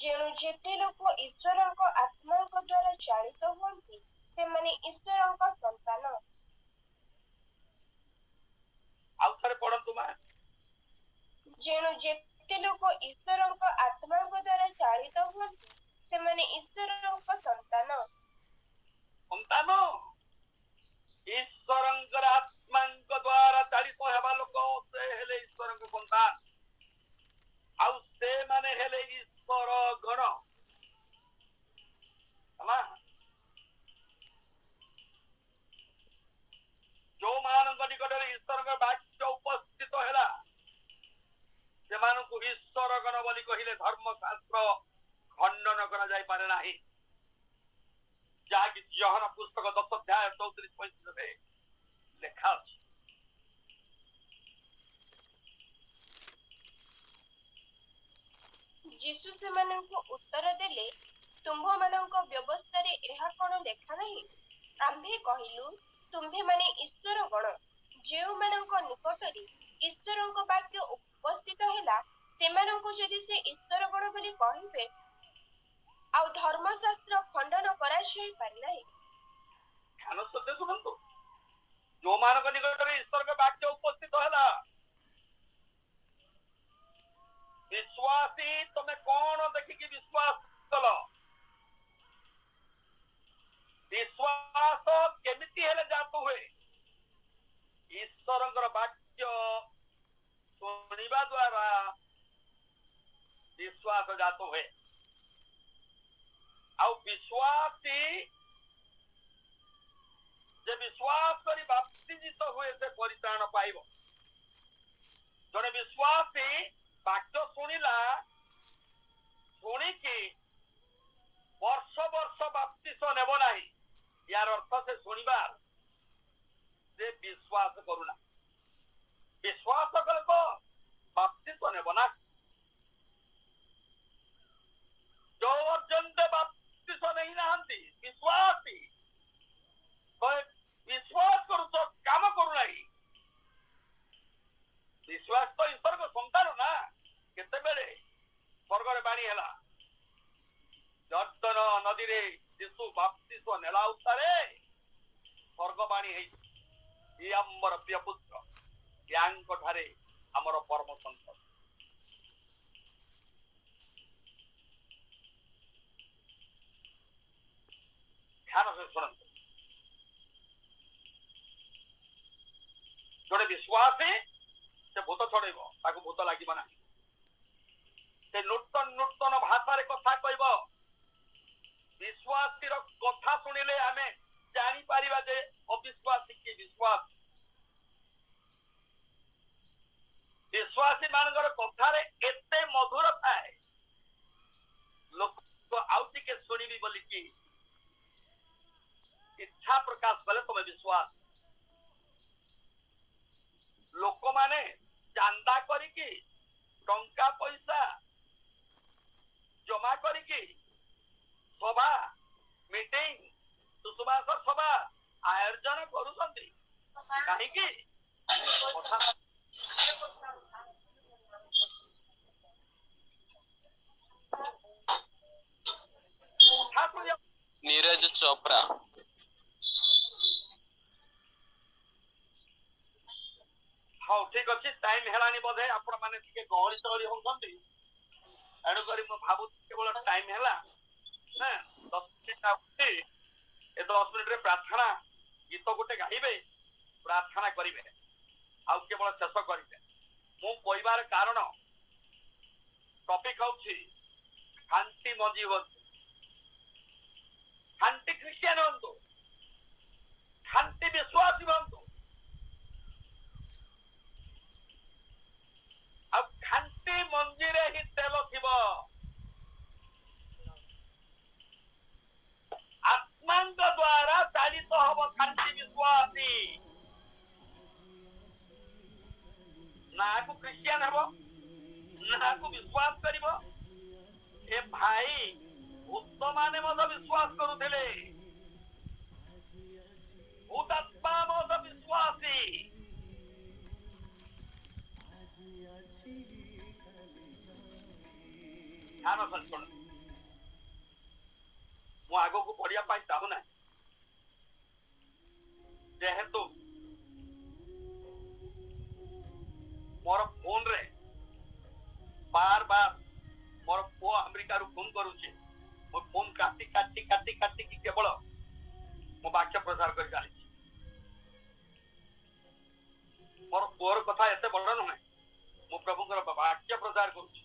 जेणु जेते लोक ईश्वरଙ୍କ आत्माଙ୍କ द्वारा चालित हुଅନ୍ତି ସେମାନେ ईश्वरଙ୍କ संतान।
ଆଉ ଥରେ ପଢ଼ନ୍ତୁ ମା
जेणु जेते लोक ईश्वरଙ୍କ आत्माଙ୍କ द्वारा चालित हुଅନ୍ତି ସେମାନେ ईश्वरଙ୍କ संतान।
संतान ईश्वरଙ୍କର आत्मा ईश्वर बोली कहिले धर्मशास्त्र खंडन करा जाई पारे नाही जहाँकि योहन पुस्तक 10 अध्याय 34-35 रे लेखा अछि।
ଯୀଶୁ ସେମାନଙ୍କୁ ଉତ୍ତର ଦେଲେ, ତୁମ୍ଭମାନଙ୍କ ବ୍ୟବସ୍ଥାରେ ଏହା କଣ ଲେଖା ନାହିଁ? ଆମ୍ଭେ କହିଲୁ, ତୁମ୍ଭେମାନେ ଈଶ୍ୱର ଗଣ। ଯେଉଁମାନଙ୍କ ନିକଟରେ ଈଶ୍ୱରଙ୍କ ବାକ୍ୟ ଉପସ୍ଥିତ ହେଲା, ସେମାନଙ୍କୁ ଯଦି ସେ ଈଶ୍ୱର ଗଣ ବୋଲି କହିବେ, ଆଉ ଧର୍ମଶାସ୍ତ୍ର ଖଣ୍ଡନ କରାଯାଇ ପାରେ ନାହିଁ।
ଧ୍ୟାନ ସତ୍ୟ ଶୁଣନ୍ତୁ, ଯୋଉମାନଙ୍କ ନିକଟରେ ଈଶ୍ୱରଙ୍କ ବାକ୍ୟ ଉପସ୍ଥିତ ହେଲା, विश्वासी तमे कौन देखिकी विश्वास कल? विश्वास केमिति हेले जात हुए? ईश्वरंकर वाक्य सुनिबा द्वारा विश्वास जात हुए। आउ विश्वासी जे विश्वास करी बाप्तिजित हुए से परित्राण पाइब। जने विश्वासी वाक्य शुणिला, शुणिकी वर्ष वर्ष बाप्तिस नेब नाही, यार अर्थ से शुणिबार से विश्वास करूना। विश्वास कले तो बाप्तिस नेब ना। जो अर्जनते बाप्तिस नहीं नाहंती विश्वासी विश्वास करू तो काम करू नाही। विश्वास तो ईश्वर को संतान ना। केते बेले स्वर्ग रे बाणी हैला, जर्दन नदी रे यीशु बाप्तिस्म नेला उतारे स्वर्ग बाणी है, ये हमर प्रिय पुत्र, यांक ठारे हमर परम संत। ध्यान से सुनंतु, जोड़े विश्वासी से भूत छड़ेब, ताकू भूत लागिब ना। से नूतन नूतन भाषा रे कथा कहब। विश्वासी रो कथा सुनिले आमे जानी पारिबा जे अविश्वासी की विश्वास। विश्वासी मानकर कथा रे एते मधुर थाए, लोक को आउ टिके सुनिबी बोली की इच्छा प्रकाश कले तमे विश्वास। लोक माने चांदा करिकी टंका पैसा जमा करिकी सभा मीटिंग सुसुबास सभा आयोजन करूछंती काहेकि
नीरज चोपड़ा
हाँ ठीक अच्छे टाइम हेलानी बोधे आपण माने टिके गहरी चहरी होउछंती एणु करी म भाबु केवल टाइम हेला ना 10 मिनिट आउती ए 10 मिनिट रे प्रार्थना गीत गोटे गाइबे प्रार्थना करिवे आउ केवल शेष करिवे। मु कहबार कारण टॉपिक होउछि शांति मजीवन। शांति क्रिश्चियन हंतु, शांति विश्वासी हंतु, अब खांटी मंजिरे ही तेल थिब। आत्मांग द्वारा चालित हब खांटी विश्वासी। ना को क्रिश्चियन हब, ना को विश्वास करिब। ए भाई भूत माने मत विश्वास करुथिले, भूत आत्मा मत विश्वासी। ध्यान संचरण मु आगो को पढ़िया पाई चाहू ना, जेहेतु मोर फोन रे बार बार मोर पुओ अमेरिका रु फोन करूचे। मो फोन काटी काटी काटी काटी की केवल मो वाक्य प्रचार कर जाली। मोर पुओर कथा एते बड़ नुहे, मो प्रभुଙ୍କର वाक्य प्रचार करूची।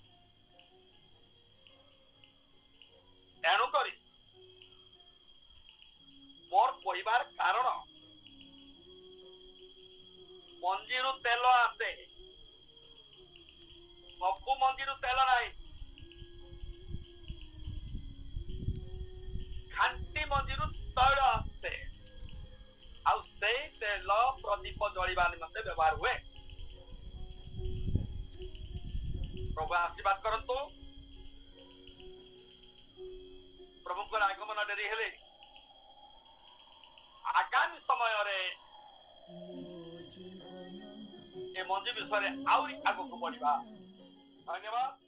एणु करी मोर कहबार कारण मंजीरु तेल आसे, सबु मंजीरु तेल नाही। आशीर्वाद करंतु प्रभुଙ୍କର आगमन डेरी हेले आगामी समय रे ए मंजी विषय आउरी आगो को बढ़िबा। धन्यवाद।